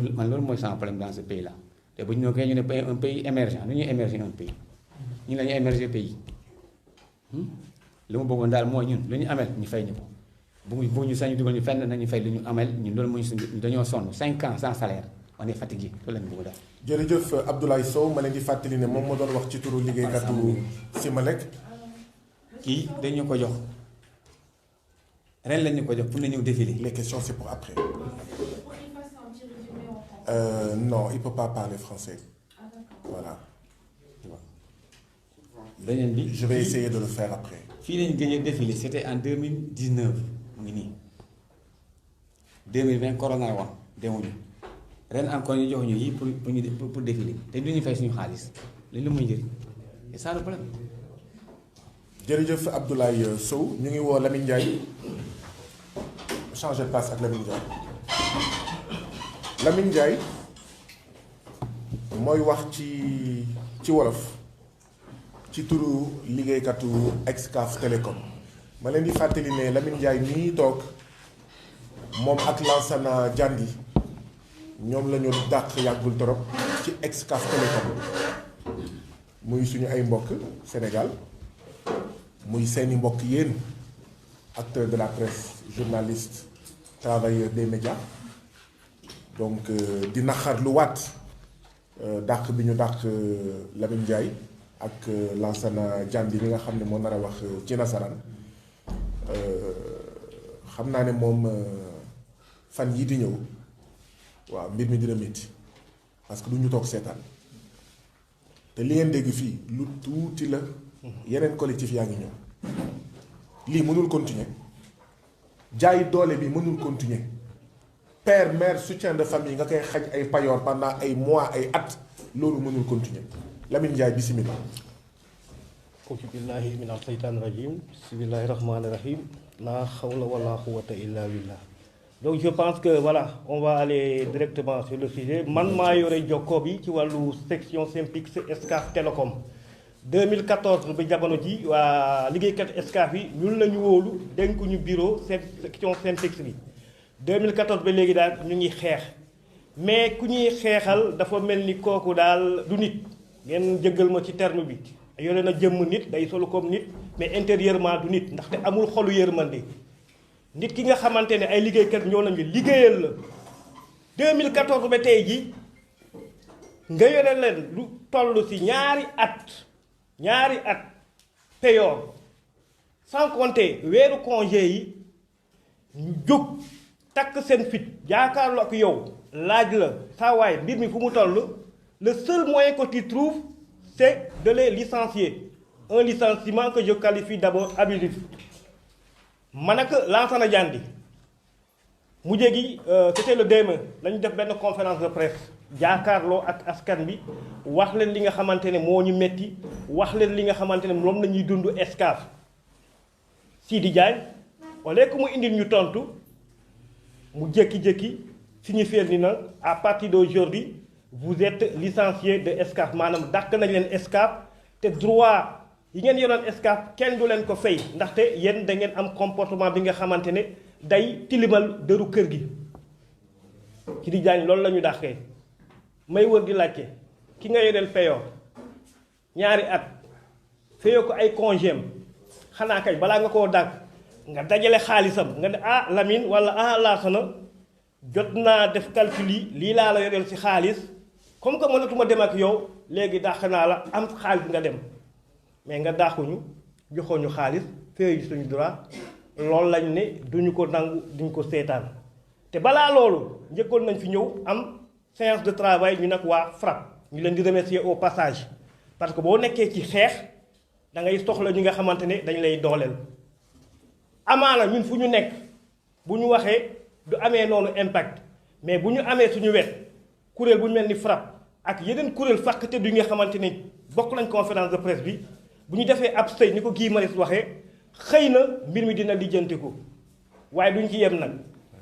fi loolu mooy sans problème dans ce pays là te bu ñu ñëwee ñu ne un pays émergent nu ñuy émerger un pays ñu la ñu émerger pays lu mu bëggoon daal mooy ñun lu ñu amel ñu fay ñu ko bu ñu sañu dugal ñu fenn nañu fay lu ñu amel ñun loolu mooy suñu dañoo sonn 5 ans sans salaire on est fatigué loolu lañu bëgg daal. jërëjëf Abdoulaye Sow ma leen di fàttali ne moom moo doon wax ci turu liggéeykatu Simelec. kii dañu ko jox ren lañu ko jox pour na ñëw défiler. Les questions c'est pour après. Non il peut pas parler français. Voilà. beneen bi je vais essayer de le faire après. fii lañu gën a défilé c'était en 2019 mu ngi nii 2020 corona wax demuñu ren encore ñu jox ñu yi pour défiler te du ñu fay suñu xaalis li lu muy njëriñ c'est ça le problème. jërëjëf Abdoulaye Sow ñu ngi woo Lamine Ndiaye changer de place ak Lamine Ndiaye Lamine Ndiaye mooy wax ci wolof. ci turu liggéeykatu Excaf Télécom ma leen di fàttali ne Lamine Ndiaye mii toog moom ak Lansana Diandi ñoom la ñu dàq yàggul torop ci Excaf Télécom muy suñu ay mbokk Sénégal muy seeni mbokk yéen acteurs de la presse journalistes travailleurs des médias donc di naxar lu waat dàq bi ñu dàq Lamine Ndiaye ak Lansana Diandi bi nga xam ne moo nar a wax ci nasaraan xam naa ne moom fan yii di ñëw waaw mbir mi dina métti parce que du ñu toog seetaan te li ngeen dégg fii lu tuuti la yeneen collectif yaa ngi ñëw lii mënul continuer jaay doole bi mënul continuer père mère soutien de famille nga koy xaj ay payoor pendant ay mois ay at loolu mënul continuer Lamine Ndiaye bismillah. auzu billahi mina shaytaani rajim bismillahi rahmaani rahim la hawla wala quwwata illa billah. Donc je pense que voilà on va aller directement sur le sujet man maa yore jokkoo bi ci wàllu section Synpics Excaf Télécom 2014 ba jamono ji waa liggéeykat Excaf yi ñun la ñu wóolu dénk ñu bureau section Synpics bi 2014 ba léegi daal ñu ngi xeex mais ku ñuy xeexal dafa mel ni kooku daal du nit ngeen jëggal ma ci terme bi yore na jëmm nit day solu comme nit mais intérieurement du nit ndaxte amul xolu yërmande nit ki nga xamante ne ay liggéeykat ñoo nañu liggéeyal la 2014 ba tey ji nga yore leen lu toll ci ñaari at payoor sans compter weeru congé yi ñu jóg takk seen fit jaakaarloo ak yow laaj la saa waay mbir mi fu mu toll le seul moyen que tu trouves c'est de les licencier un licenciement que je qualifie d'abord abusif man ak Lansana Diandi mujjee gi c'était le DME la ñu def benn conférence de presse jaakaarloo ak askan bi wax leen li nga xamante ne moo ñu metti wax leen li nga xamante ne moom la ñuy dund Excaf Sidi Diagne au lieu que mu indil ñu tontu mu jékki-jékki signifier ni na à partir d'aujourd'hui vous êtes licencié de Excaf maanaam dàq nañ leen Excaf te droit yi ngeen yoroon Excaf kenn du leen ko fay ndaxte yéen da ngeen am comportement bi nga xamante ne day tilimal dëru kër gi Sidi Diagne loolu la ñu dàqee may wër di laajte ki nga yoreel payoor ñaari at fayoo ko ay congéem xanaa kay balaa nga koo dàq nga dajale xaalisam nga ne ah Lamine wala ah Lansana jot naa def calcul yi lii laa la yoreel ci xaalis comme que mënatuma dem ak yow léegi dàq naa la am xaalis nga dem mais nga dàquñu joxoon ñu xaalis fayoo suñu droit loolu lañ ne duñu ko nangu duñu ko seetaan te balaa loolu njëkkoon nañ fi ñëw am séance de travail ñu nag waa FRAPP ñu leen di remercier au passage parce que boo nekkee ci xeex da ngay soxla ñi nga xamante ne dañ lay dooleel amaana ñun fu ñu nekk bu ñu waxee du amee noonu impact mais bu ñu amee suñu wet kuréel bu ñu mel ni FRAPP ak yeneen kuréel fàqate du nga xamante ne bokk nañ conférence de presse bi bu ñu defee ab sëy ni ko Guy Marius waxee xëy na mbir mi dina lijjantiku waaye duñ ci yem nag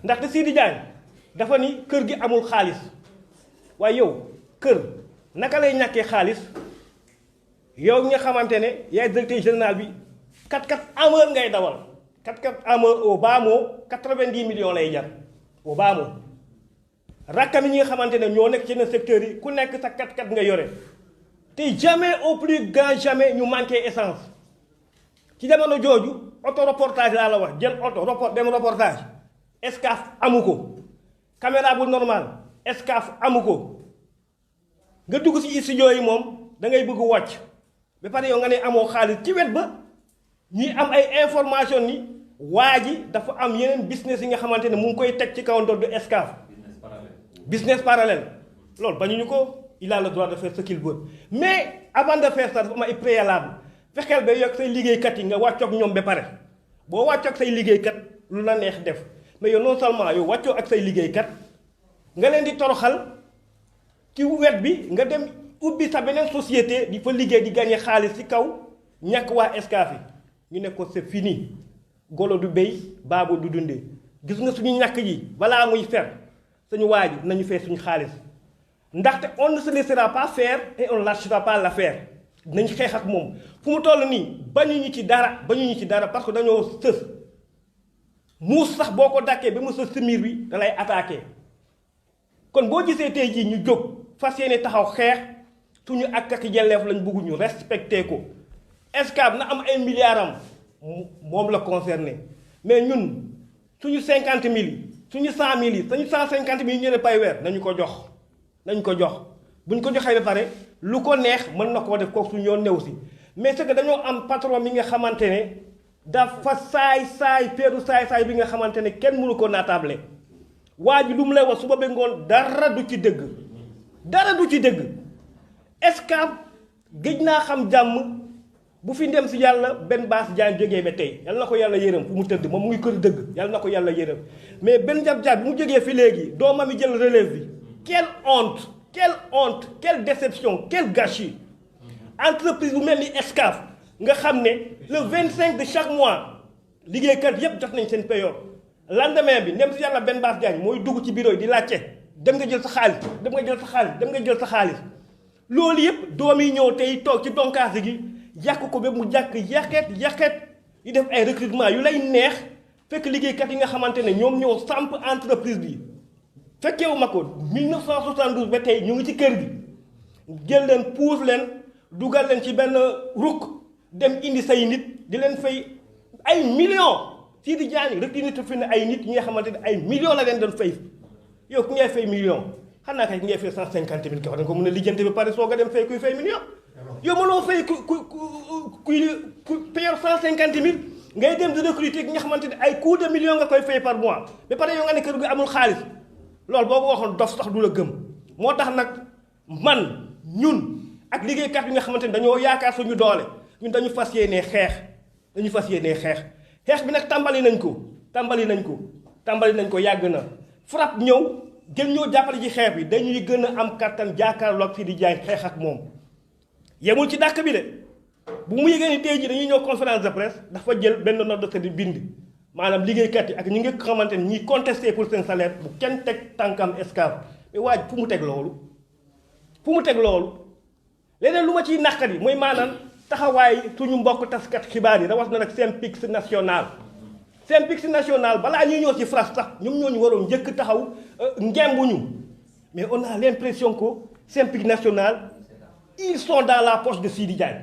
ndaxte Sidi Diagne dafa ni kër gi amul xaalis waaye yow kër naka lay ñàkkee xaalis yow nga xamante ne yaay directeur général bi 4x4 Hummer ngay dawal 4x4 Hummer au bas mot 90 millions lay jar au bas mot rakkam yi ñi nga xamante ne ñoo nekk ci yeneen secteurs yi ku nekk sa 4x4 nga yore te jamais au plus grand jamais ñu manqué essence ci jamono jooju auto reportage laa la wax jël auto dem reportage Excaf amu ko caméra bu normal Excaf amu ko nga dugg ci studio yi moom da ngay bëgg wàcc ba pare yow nga ne amoo xaalis ci wet ba ñi am ay information ni waa ji dafa am yeneen business yi nga xamante ne mu ngi koy teg ci kaw ndodd Excaf business parallèle loolu bañuñu ko il a le droit de faire ce qu'il veut mais avant de faire ça dafa am ay préalable fexeel ba yokk say liggéeykat yi nga wàccoog ñoom ba pare boo wàccoog say liggéeykat lu la neex def mais yow non seulement yow wàccoo ak say liggéeykat nga leen di toroxal ci wet bi nga dem ubbi sa beneen société di fa liggéey di gagné xaalis ci kaw ñàkk waa Excaf yi ñu ne ko c'est fini golo du béy baabo du dundee gis nga suñu ñàkk ji balaa muy fer suñu waa ji nañu fay suñu xaalis ndaxte on ne se laissera pas faire et on ne lâchera pas l'affaire nañ xeex ak moom fu mu toll nii bañuñu ci dara parce que dañoo sës muus sax boo ko dàkkee ba mu sës si miir bi da lay attaqué kon boo gisee tey jii ñu jóg fas yéene taxaw xeex suñu ak yelleef lañ bëgg ñu respecté ko Excaf na am ay milliards am moom la concerné mais ñun suñu 50 000 yi suñu 100 000 yi suñu 150 000 yi ñu ne pay weer nañu ko jox buñ ko joxee ba pare lu ko neex mën na koo def kooku suñu yoon new si mais c'est que dañoo am patron mi nga xamante ne dafa saay bi nga xamante ne kenn mënu ko naatable waa ji lu mu lay wax suba ba ngoon dara du ci dëgg Excaf gëj naa xam jàmm bu fi ndem si yàlla benn baas jaan jógee ba tey yal na ko yàlla yërëm fu mu tëdd moom mu ngi kër dëgg yal na ko yàlla yërëm mais benn jab-jab bi mu jógee fi léegi doomam yi jël relève bi quelle honte quelle déception quel gâchis entreprise bu mel ni Excaf nga xam ne le 25 de chaque mois liggéeykat yépp jot nañ seen payoor lendemain bi ndem si yàlla benn baas jaan mooy dugg ci bureau yi di laajte dem nga jël sa xaalis loolu yëpp doom yi ñëw tey toog ci donkaasi gi yàq ko ba mu jàkk yàqet yi def ay recrutement yu lay neex fekk liggéeykat yi nga xamante ne ñoom ñoo samp entreprise bi fekkeewu ma ko 1972 ba tey ñu ngi ci kër gi jël leen puus leen dugal leen ci benn rukk dem indi say nit di leen fay ay millions Sidi Diagne recruté fi ne ay nit ñi nga xamante ne ay millions la leen doon fay yow ku ngay fay millions xanaa kay ngay fay 150 000 ka war nga ko mën a lijjanti ba pare soog a dem fay kuy fay million yow mënoo fay ku payor 150 000 ngay dem di recruter ki nga xamante ne ay coup de million nga koy fay par mois ba pare yow nga ne kër gi amul xaalis loolu boo ko waxoon dof sax du la gëm moo tax nag man ñun ak liggéeykat yi nga xamante ne dañoo yaakaar suñu doole ñun dañu fas yéenee xeex bi nag tàmbali nañ ko yàgg na FRAPP ñëw gën ñoo jàppale ci xeex bi dañuy gën a am kattan jàkkaarloog Sidi Diagne xeex ak moom yemul ci dàkk bi de bu mu yëgee ni tey jii dañuy ñëw conférence de presse dafa jël benn note de service bind maanaam liggéeykat yi ak ñi nga xamante ni ñiy contesté pour seen salaire bu kenn teg tànkam escave mais waaj fu mu teg loolu leneen lu ma ciy naqari mooy maanaam taxawaay suñu mbokk taskat xibaar yi rawas na nag SYNPICS national balaa ñuy ñëw ci FRAPP sax ñoom ñoo ñu waroon njëkk taxaw ngembuñu mais on a l'impression que SYNPICS national ils sont dans la poche de Sidi Diagne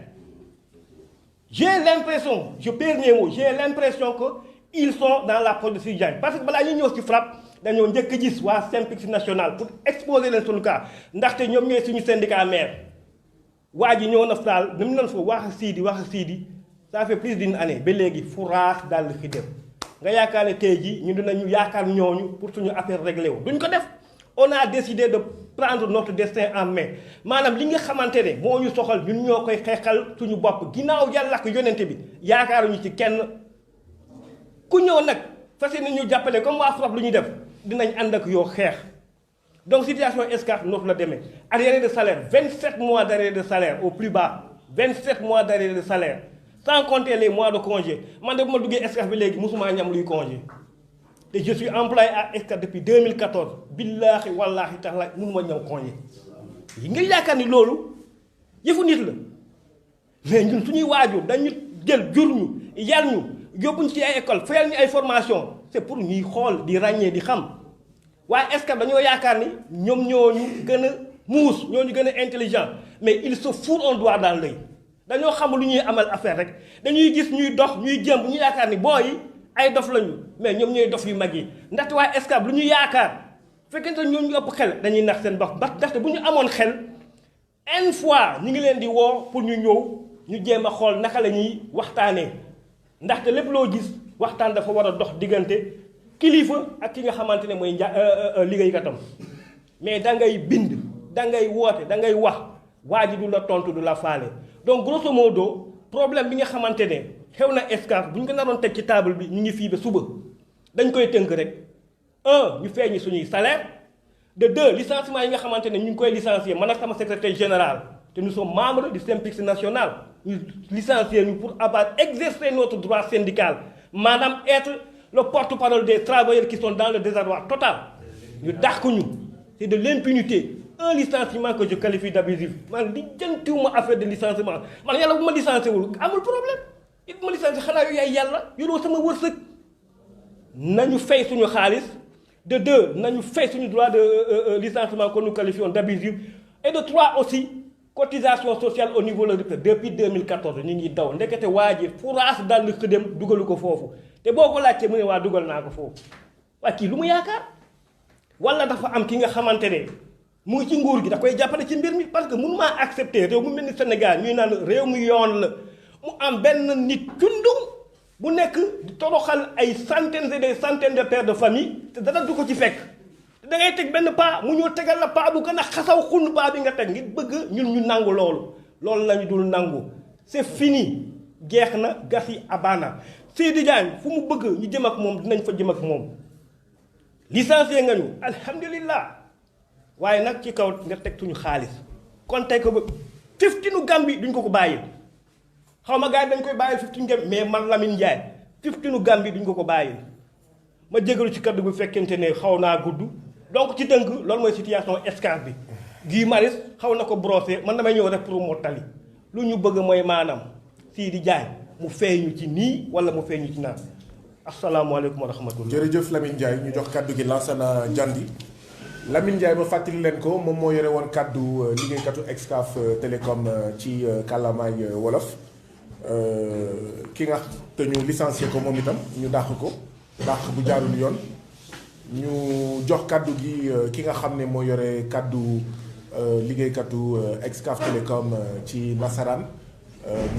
j'ai l'impression que ils sont dans la poche de Sidi Diagne parce que balaa ñuy ñëw ci FRAPP dañoo njëkk gis waa SYNPICS national pour exposer leen suñu cas ndaxte ñoom ñooy suñu syndicat maire waa ji ñëw na daal ni mu doon fa wax Sidi ça fait plus d'une année ba léegi furaas daal di fi dem nga yaakaar ne tey jii ñu dinañu yaakaar ñooñu pour suñu affaire réglé wu duñ ko def on a décidé de prendre notre destin en main maanaam li nga xamante ne moo ñu soxal ñun ñoo koy xeexal suñu bopp ginnaaw yàlla ak yonente bi yaakaaruñu ci kenn ku ñëw nag fas yéene ñu jàppale comme waa FRAPP lu ñuy def dinañ ànd ak yow xeex donc situation escarte noonu la demee arriéré de salaire 27 mois d'arriéré de salaire au plus bas 27 mois d'arriéré de salaire sans compter les mois de congé man de bu ma duggee escarte bi léegi mosuma ñam luy congé te je suis employé à escarte depuis 2014 billaahi wallaahi taala mënuma ñëw congé yi nga yaakaar ni loolu yëfu nit la mais ñun suñuy waajur dañu jël jur ñu yar ñu yóbbuñ ci ay école fayal ñu ay formation c'est pour ñuy xool di ràññee di xam waaye escarte dañoo yaakaar ni ñoom ñoo ñu gën a muus ñoo ñu gën a intelligent mais il se fout un doigt dans l'œil dañoo xamul lu ñuy amal affaire rek dañuy gis ñuy dox ñuy jëm ñu yaakaar ni booy yi ay dof lañu mais ñoom ñooy dof yu mag yi ndaxte waa escale lu ñu yaakaar fekkente ñoo ñu ëpp xel dañuy nax seen bopp ndaxte bu ñu amoon xel une fois ñu ngi leen di woo pour ñu ñëw ñu jéem a xool naka la ñuy waxtaanee ndaxte lépp loo gis waxtaan dafa war a dox diggante kilifa ak ki nga xamante ne mooy liggéeykatam mais da ngay bind da ngay woote da ngay wax waa ji du la tontu du la faale donc grosso modo problème bi nga xamante ne xew na escale bu ñu ko naroon teg ci table bi ñu ngi fii ba suba dañ koy tënk rek ñu feeñi suñuy salaire de 2 licenciement yi nga xamante ne ñu ngi koy licencier man ak sama secrétaire général te nous sommes membres du SYNPICS national ñu licencier ñu pour exercer notre droit syndical maanaam être le porte-parole des travailleurs qui sont dans le désarroi total ñu dàq ñu c'est de l'impunité un licenciement que je qualifie d'abusif man li jëntiwuma affaire de licenciement man yàlla bu ma licencié wul amul problème it ma licencié xanaa yooyu yaay yàlla yoroo sama wërsëg nañu fay suñu xaalis de 2 nañu fay suñu droit de licenciement que nous qualifions d'abusif et de 3 aussi cotisation sociale au niveau de depuis 2014 ñu ngi daw ndekete waa ji furaas daal di xëdem dugalu ko foofu te boo ko laajtee mu ne waa dugal naa ko foofu waaye kii lu mu yaakaar wala dafa am ki nga xamante ne mu ngi ci nguur gi da koy jàppale ci mbir mi parce que mënu maa accepter réew mu mel ni Sénégal ñuy naan réew mu yoon la mu am benn nit cundum bu nekk di toroxal ay centaines et des centaines de pères de famille te dara du ko ci fekk da ngay teg benn paa mu ñëw tegal la paa bu gën a xasaw xunn paa bi nga teg ngir bëgg ñun ñu nangu loolu lañu dul nangu c'est fini jeex na gasi abana Sidi Diagne fu mu bëgg ñu jëm ak moom dinañ fa jëm ak moom licencié nga ñu alhamdulillah waaye nag ci kaw nga teg suñu xaalis kon tey ko ba 15 Gambie duñ ko bàyyil xaw ma gars yi dañ koy bàyyil 15 Gambie mais man Lamine Ndiaye 15 Gambie duñ ko bàyyil ma jégalu ci kaddu bu fekkente ne xaw naa gudd donc ci dënk loolu mooy situation escale bi Guy Marius xaw na ko brosser man damay ñëw rek pour mottali lu ñu bëgg mooy maanaam Sidi Diagne mu feeñu ci nii wala mu feeñu ci naan asalaamaaleykum wa rahmatullah. jërëjëf Lamine Ndiaye ñu jox kaddu gi Lansana Diandy Lamine Ndiaye ma fàttali leen ko moom moo yore woon kaddu liggéeykatu Excaf Télécom ci kàllaamaay wolof ki nga te ñu licencié ko moom itam ñu dàq ko dàq bu jaarul yoon ñu jox kaddu gi ki nga xam ne moo yore kaddu liggéeykatu Excaf Télécom ci nasaraan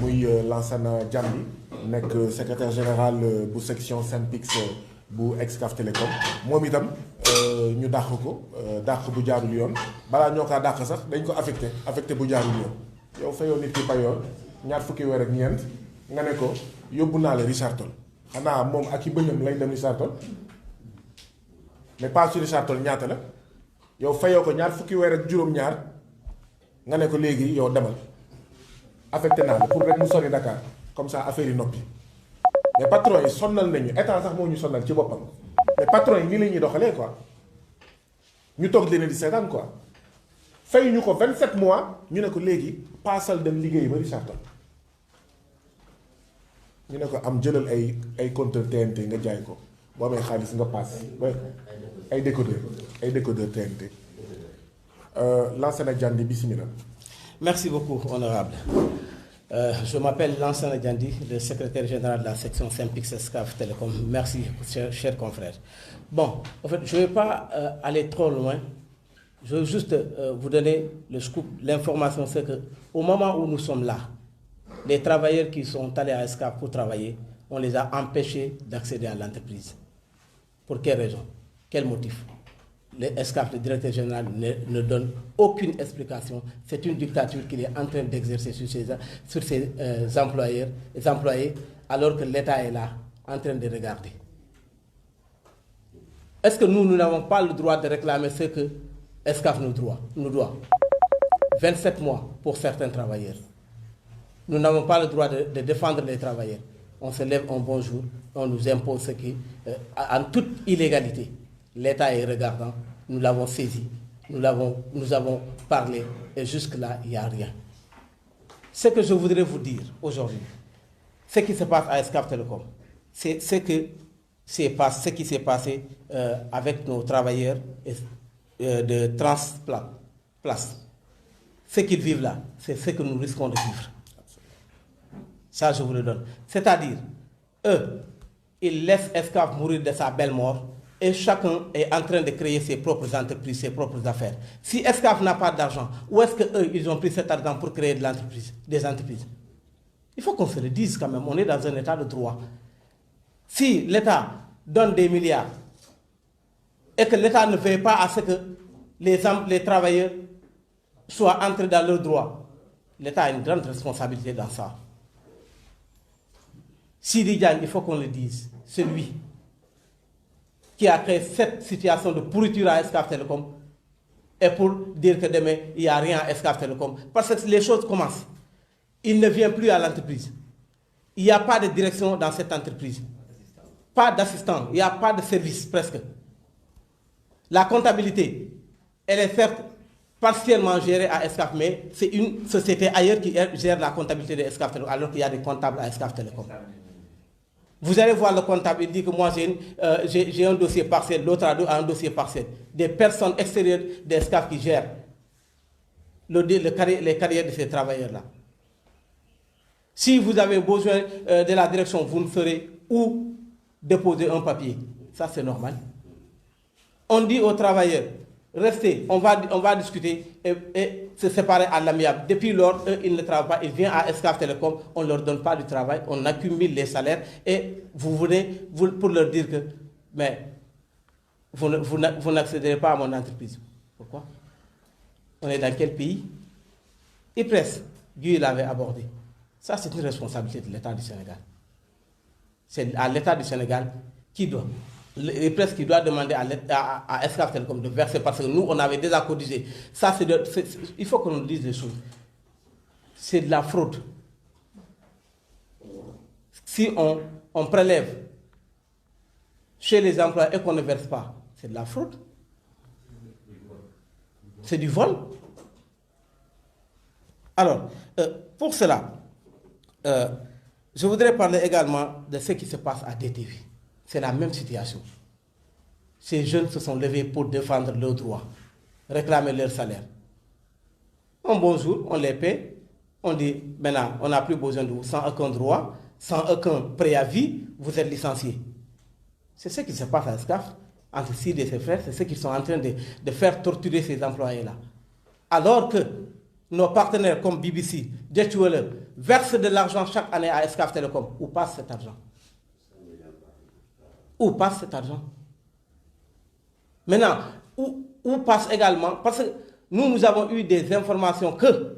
muy Lansana Diandy nekk secrétaire général bu section Synpics bu Excaf Télécom moom itam ñu dàq ko dàq bu jaarul yoon balaa ñoo kaa dàq sax dañ ko affecté bu jaarul yoon yow fayoo nit ki payoor ñaar fukki weer ak ñeent nga ne ko yóbbu naa la Richard Toll xanaa moom ak i bëñam lay dem Richard Toll mais pas sur Richard Toll ñaata la yow fayoo ko ñaar fukki weer ak juróom-ñaar nga ne ko léegi yow demal affecté naa la pour rek mu sori Dakar comme ça affaire yi noppi mais patron yi sonnal nañu état sax moo ñu sonnal ci boppam mais patron yi nii la ñuy doxalee quoi ñu toog leen di seetaan quoi fay ñu ko 27 mois ñu ne ko léegi paasal dem liggéey ba Richard Toll ñu ne ko am jëlal ay compteur TNT nga jaay ko boo amee xaalis nga paas ay décodeur TNT Lansana Diandy bismillah. Merci beaucoup, honorable. Je m'appelle Lansana Diandy, le secrétaire général de la section Synpics Excaf Télécom. Merci, chers confrères. Bon, en fait, je ne vais pas aller trop loin. Je veux juste vous donner le scoop. L'information, c'est qu'au moment où nous sommes là, les travailleurs qui sont allés à Excaf pour travailler, on les a empêchés d'accéder à l'entreprise. Pour quelle raison? Quel motif? L'Excaf, le directeur général, ne donne aucune explication. C'est une dictature qu'il est en train d'exercer sur ses employés, alors que l'État est là, en train de regarder. Est-ce que nous n'avons pas le droit de réclamer ce que Excaf nous doit? 27 mois pour certains travailleurs. Nous n'avons pas le droit de défendre les travailleurs. On se lève un bon jour, on nous impose ce qui, en toute illégalité. L'État est regardant, nous l'avons saisi, nous avons parlé, et jusque-là, il n'y a rien. Ce que je voudrais vous dire aujourd'hui, ce qui se passe à Excaf Télécom, c'est ce qui s'est passé avec nos travailleurs de Transplace. Ce qu'ils vivent là, c'est ce que nous risquons de vivre. Ça, je vous le donne. C'est-à-dire, eux, ils laissent Excaf mourir de sa belle mort, et chacun est en train de créer ses propres entreprises, ses propres affaires. Si Excaf n'a pas d'argent, où est-ce qu'eux, ils ont pris cet argent pour créer des entreprises? Il faut qu'on se le dise quand même, on est dans un état de droit. Si l'État donne des milliards, et que l'État ne veille pas à ce que les travailleurs soient entrés dans leurs droits, l'État a une grande responsabilité dans ça. Sidi Diagne, il faut qu'on le dise, celui qui a créé cette situation de pourriture à Excaf Télécom, et pour dire que demain, il n'y a rien à Excaf Télécom. Parce que les choses commencent. Il ne vient plus à l'entreprise. Il n'y a pas de direction dans cette entreprise. Pas d'assistant, il n'y a pas de service presque. La comptabilité, elle est certes partiellement gérée à Excaf, mais c'est une société ailleurs qui gère la comptabilité de Excaf Télécom, alors qu'il y a des comptables à Excaf Télécom. Vous allez voir le comptable, il dit que moi j'ai un dossier partiel, l'autre a un dossier partiel. Des personnes extérieures d'Excaf qui gèrent les carrières de ces travailleurs-là. Si vous avez besoin de la direction, vous ne saurez où déposer un papier. Ça, c'est normal. On dit aux travailleurs, restez, on va discuter et se séparer à l'amiable. Depuis lors, eux, ils ne travaillent pas, ils viennent à Excaf Télécom, on ne leur donne pas du travail, on accumule les salaires et vous venez pour leur dire que mais vous n'accéderez pas à mon entreprise. Pourquoi? On est dans quel pays? IPRES, Guy l'avait abordé. Ça, c'est une responsabilité de l'État du Sénégal. C'est à l'État du Sénégal qui doit. IPRES qui doit demander à Excaf Télécom de verser parce que nous, on avait déjà cotisé. Ça, il faut qu'on nous dise les choses. C'est de la fraude. Si on prélève chez les employés et qu'on ne verse pas, c'est de la fraude. C'est du vol. Alors, pour cela, je voudrais parler également de ce qui se passe à DTV. C'est la même situation. Ces jeunes se sont levés pour défendre leurs droits, réclamer leur salaire. Un bon jour, on les paie, on dit, maintenant, on n'a plus besoin de vous, sans aucun droit, sans aucun préavis, vous êtes licenciés. C'est ce qui se passe à Excaf. entre Sid et ses frères, c'est ceux qui sont en train de faire torturer ces employés-là. Alors que nos partenaires comme BBC, Deutsche Welle versent de l'argent chaque année à Excaf Telecom. Où passe cet argent? Où passe cet argent? Maintenant, où passe également, parce que nous avons eu des informations que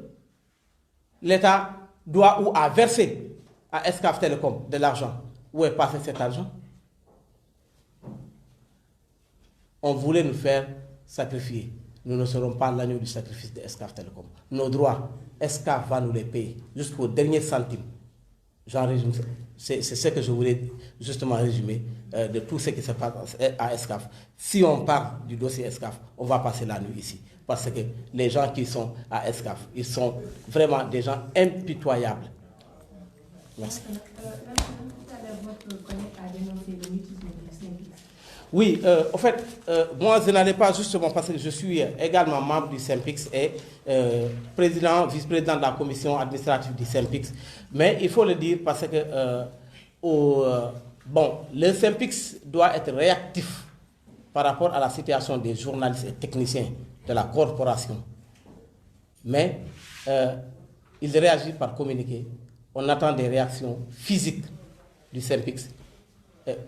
l'État doit ou a versé à Excaf Telecom de l'argent. Où est passé cet argent? On voulait nous faire sacrifier. Nous ne serons pas l'agneau du sacrifice de Excaf Telecom. Nos droits, Excaf va nous les payer jusqu'au dernier centime. J'en résume. C'est ce que je voulais justement résumer de tout ce qui se passe à Excaf. Si on parle du dossier Excaf, on va passer la nuit ici. Parce que les gens qui sont à Excaf, ils sont vraiment des gens impitoyables. Merci. Oui, en fait, moi je n'allais pas justement parce que je suis également membre du SYNPICS et président, vice-président de la commission administrative du SYNPICS. Mais il faut le dire parce que le SYNPICS doit être réactif par rapport à la situation des journalistes et techniciens de la corporation. Mais il réagit par communiqué. On attend des réactions physiques du SYNPICS.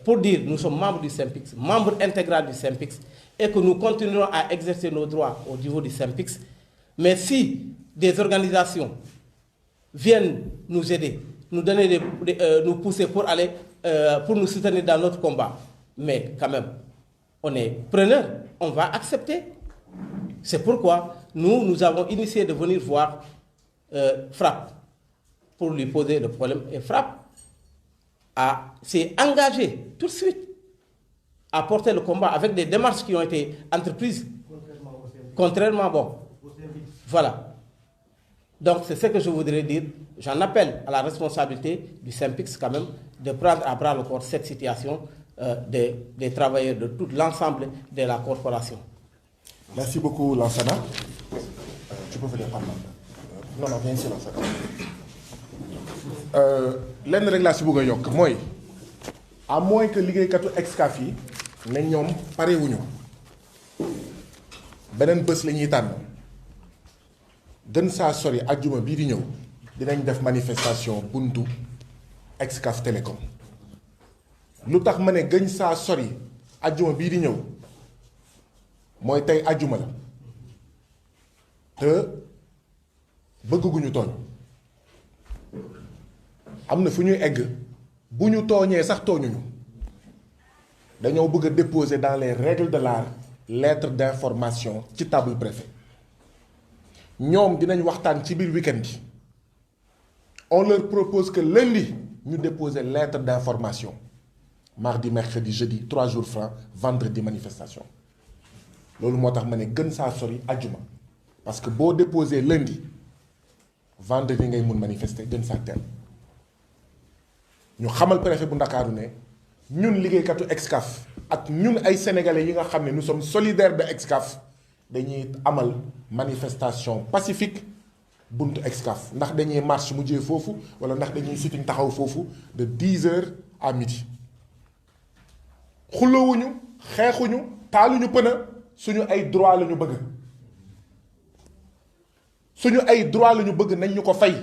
Pour dire, nous sommes membres du SYNPICS, membres intégral du SYNPICS, et que nous continuerons à exercer nos droits au niveau du SYNPICS. Mais si des organisations viennent nous aider, nous donner nous pousser pour aller, pour nous soutenir dans notre combat, mais quand même, on est preneur, on va accepter. C'est pourquoi nous avons initié de venir voir Frappe pour lui poser le problème, et Frappe s'est engagé tout de suite à porter le combat avec des démarches qui ont été entreprises. Contrairement. Voilà. Donc c'est ce que je voudrais dire. J'en appelle à la responsabilité du SYNPICS quand même de prendre à bras le corps cette situation des travailleurs de tout l'ensemble de la corporation. Merci beaucoup, Lansana. Tu peux venir par là. Non, viens ici, Lansana. Lenn rek laa si bëgg a yokk mooy à moins que liggéeykatu Excaf yi ne ñoom parewuñu beneen bés la ñuy tànn gën saa sori ajjuma bii di ñëw dinañ def manifestation buntu Excaf Telecom. lu tax ma ne gën saa sori ajjuma bii di ñëw mooy tey ajjuma la te bëgguñu tooñ. am na fu ñuy egg bu ñu tooñee sax tooñuñu dañoo bëgg a déposer dans les règles de l'art lettre d'information ci table préfet ñoom dinañ waxtaan ci biir week-end bi on leur propose que lundi ñu déposer lettre d'information mardi mercredi jeudi 3 jours francs vendredi manifestation loolu moo tax ma ne gën saa sori ajjuma parce que boo déposer lundi vendredi ngay mun manifester gën saa teel. ñu xamal préfet bu Ndakaaru ne ñun liggéeykatu Excaf ak ñun ay sénégalais yi nga xam ne nous sommes solidaires de Excaf dañuy amal manifestation pacifique buntu Excaf ndax dañuy marche mujjee foofu wala ndax dañuy sitting taxaw foofu de 10h à midi. xulloowuñu xeexuñu taaluñu pëna suñu ay droit la ñu bëgg nañ ñu ko fay.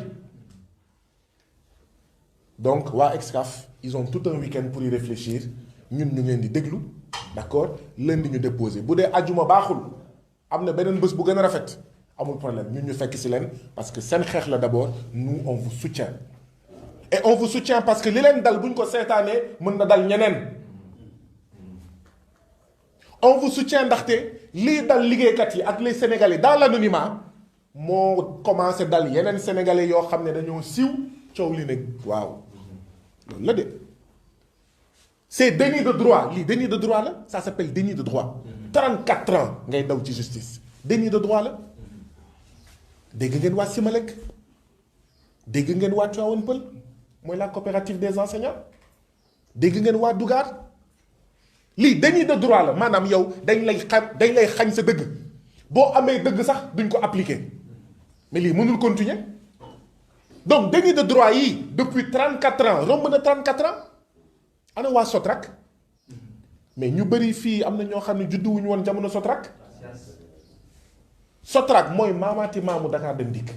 Donc waa Excaf ils ont tout un week-end pour y réfléchir ñun ñu ngeen di déglu d'accord lundi ñu déposer bu dee ajjuma baaxul am na beneen bés bu gën a rafet amul problème ñun ñu fekk ci leen parce que seen xeex la d'abord nous on vous soutient et on vous soutient parce que li leen dal bu ñu ko seetaanee mën na dal ñeneen on vous soutient ndaxte lii dal liggéeykat yi ak les Sénégalais dans l'anonymat moo commencé dal yeneen Sénégalais yoo xam ne dañoo siiw coow li ne waaw loolu la de c'est déni de droit lii déni de droit la ça s'appelle déni de droit 34 ans ngay daw ci justice déni de droit la dégg ngeen waa Simalek dégg ngeen waa Tivaouane Peulh mooy la coopérative des enseignants dégg ngeen waa Dougar lii déni de droit la maanaam yow dañ lay xañ sa dëgg boo amee dëgg sax duñ ko appliquer mais lii mënul continuer donc déni de droit yi depuis 34 ans romb na 34 ans ana waa Sotrac mais ñu bëri fii am na ñoo xam ne juddu wuñu woon jamono Sotrac. Sotrac mooy maamaati maamu Dakar Dem Dikk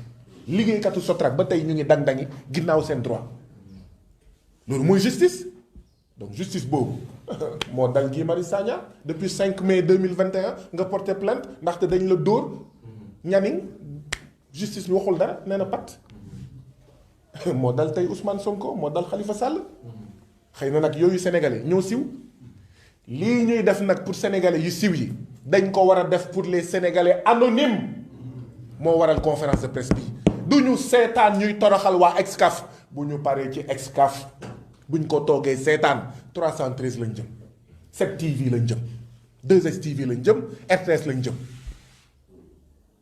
liggéeykatu Sotrac ba tey ñu ngi dang-dangi ginnaaw seen droit loolu mooy justice. donc justice boobu moo dal Guy Marius Sagna depuis 5 mai 2021 nga porté plainte ndaxte dañ la dóor ñaning justice bi waxul dara nee na pat moo dal tey Ousmane Sonko moo dal Khalifa Sall xëy na nag yooyu sénégalais ñoo siw lii ñuy def nag pour sénégalais yu siw yi dañ ko war a def pour les sénégalais anonymes moo waral conférence de presse bi du ñu seetaan ñuy toroxal waa Excaf bu ñu paree ci Excaf buñ ko toogee seetaan 313 lañ jëm 7TV lañ jëm 2STV lañ jëm RTS lañ jëm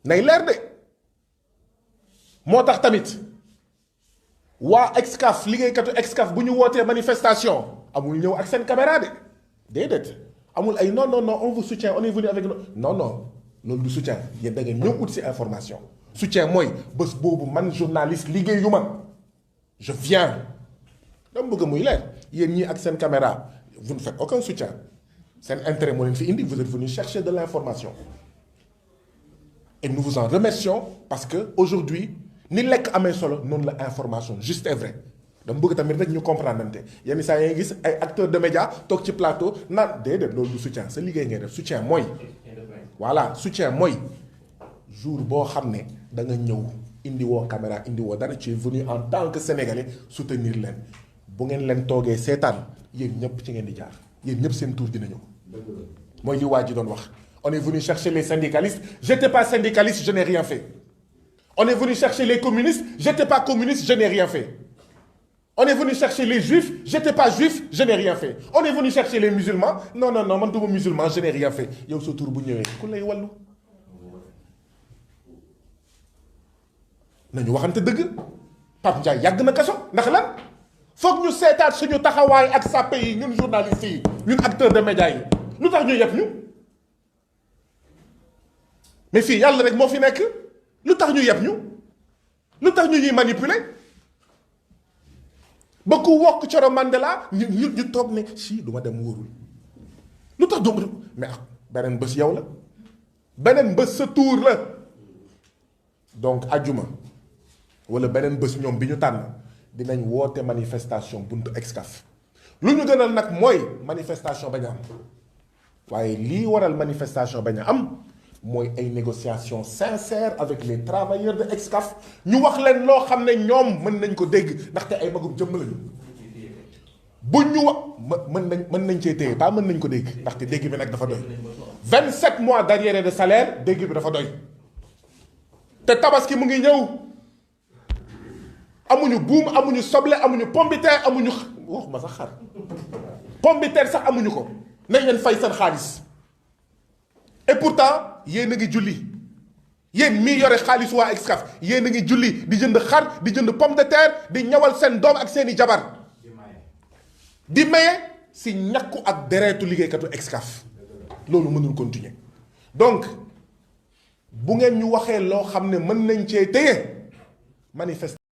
nay leer de moo tax tamit waa Excaf liggéeykatu Excaf bu ñu wootee manifestation amul ñëw ak seen caméra de déedéet amul ay non on vous soutient on est venu avec non loolu du soutien yéen da ngeen ñëw ut si information soutien mooy bés boobu man journaliste liggéeyu ma je viens dama bëgg muy leer yéen ñii ak seen caméra vous ne faites aucun soutien seen intérêt moo leen fi indi vous êtes venu chercher de l'information et nous vous en remercions parce que aujourd'hui ni lekk amee solo noonu la information juste et vrai dama bëgg tamit rek ñu comprendre nante yenn saa yi gis ay acteurs de médias toog ci plateau naan déedéet loolu du soutien sa liggéey ngay def soutien mooy voilà soutien mooy jour boo xam ne da nga ñëw indi woo caméra indi woo dara tu es venu en tant que sénégalais soutenir leen bu ngeen leen toogee seetaan yéen ñëpp ci ngeen di jaar yéen ñëpp seen tour dina ñëw mooy li waa ji doon wax on est venu chercher les syndicalistes j'étais pas syndicaliste je n'ai rien fait on est venu chercher les communistes j'étais pas communiste je n'ai rien fait on est venu chercher les juifs j'étais pas juif je n'ai rien fait on est venu chercher les musulmans non man duma musulman je n'ai rien fait yow sa tour bu ñëwee ku lay wàllu nañu waxante dëgg Pape Ndiaye yàgg na kaso ndax lan foog ñu seetaat suñu taxawaay ak sàppe yi ñun journalistes yi ñun acteurs de médias yi lu tax ñu yeb ñu mais fii yàlla rek moo fi nekk lu tax ñu yeb ñu lu tax ñu ñuy manipuler ba ku wokk Coro Mandela ñu toog ne si du ma dem wóorul lu tax du mais beneen bés yow la beneen bés sa tour la donc ajuma wala beneen bés ñoom bi ñu tànn dinañ woote manifestation buntu Excaf lu ñu gënal nag mooy manifestation bañ a am waaye lii waral manifestation bañ a am mooy ay négociations sincères avec les travailleurs de Excaf ñu wax leen loo xam ne ñoom mën nañ ko dégg ndaxte ay magum jëmm lañu bu ñu wax mën nañ cee téye pas mën nañ ko dégg ndaxte dégg bi nag dafa doy 27 mois d'arriérés de salaire dégg bi dafa doy te tabaski mu ngi ñëw amuñu buum amuñu soble amuñu pomme de terre amuñu waxuma sax xar pomme de terre sax amuñu ko nañ leen fay seen xaalis et pourtant yéen a ngi julli yéen mii yore xaalis waa Excaf yéen a ngi julli di jënd xar di jënd pomme de terre di ñawal seen doom ak seeni jabar di maye si ñàkku ak deretu liggéeykatu Excaf loolu mënul continuer donc bu ngeen ñu waxee loo xam ne mën nañ cee téye manifester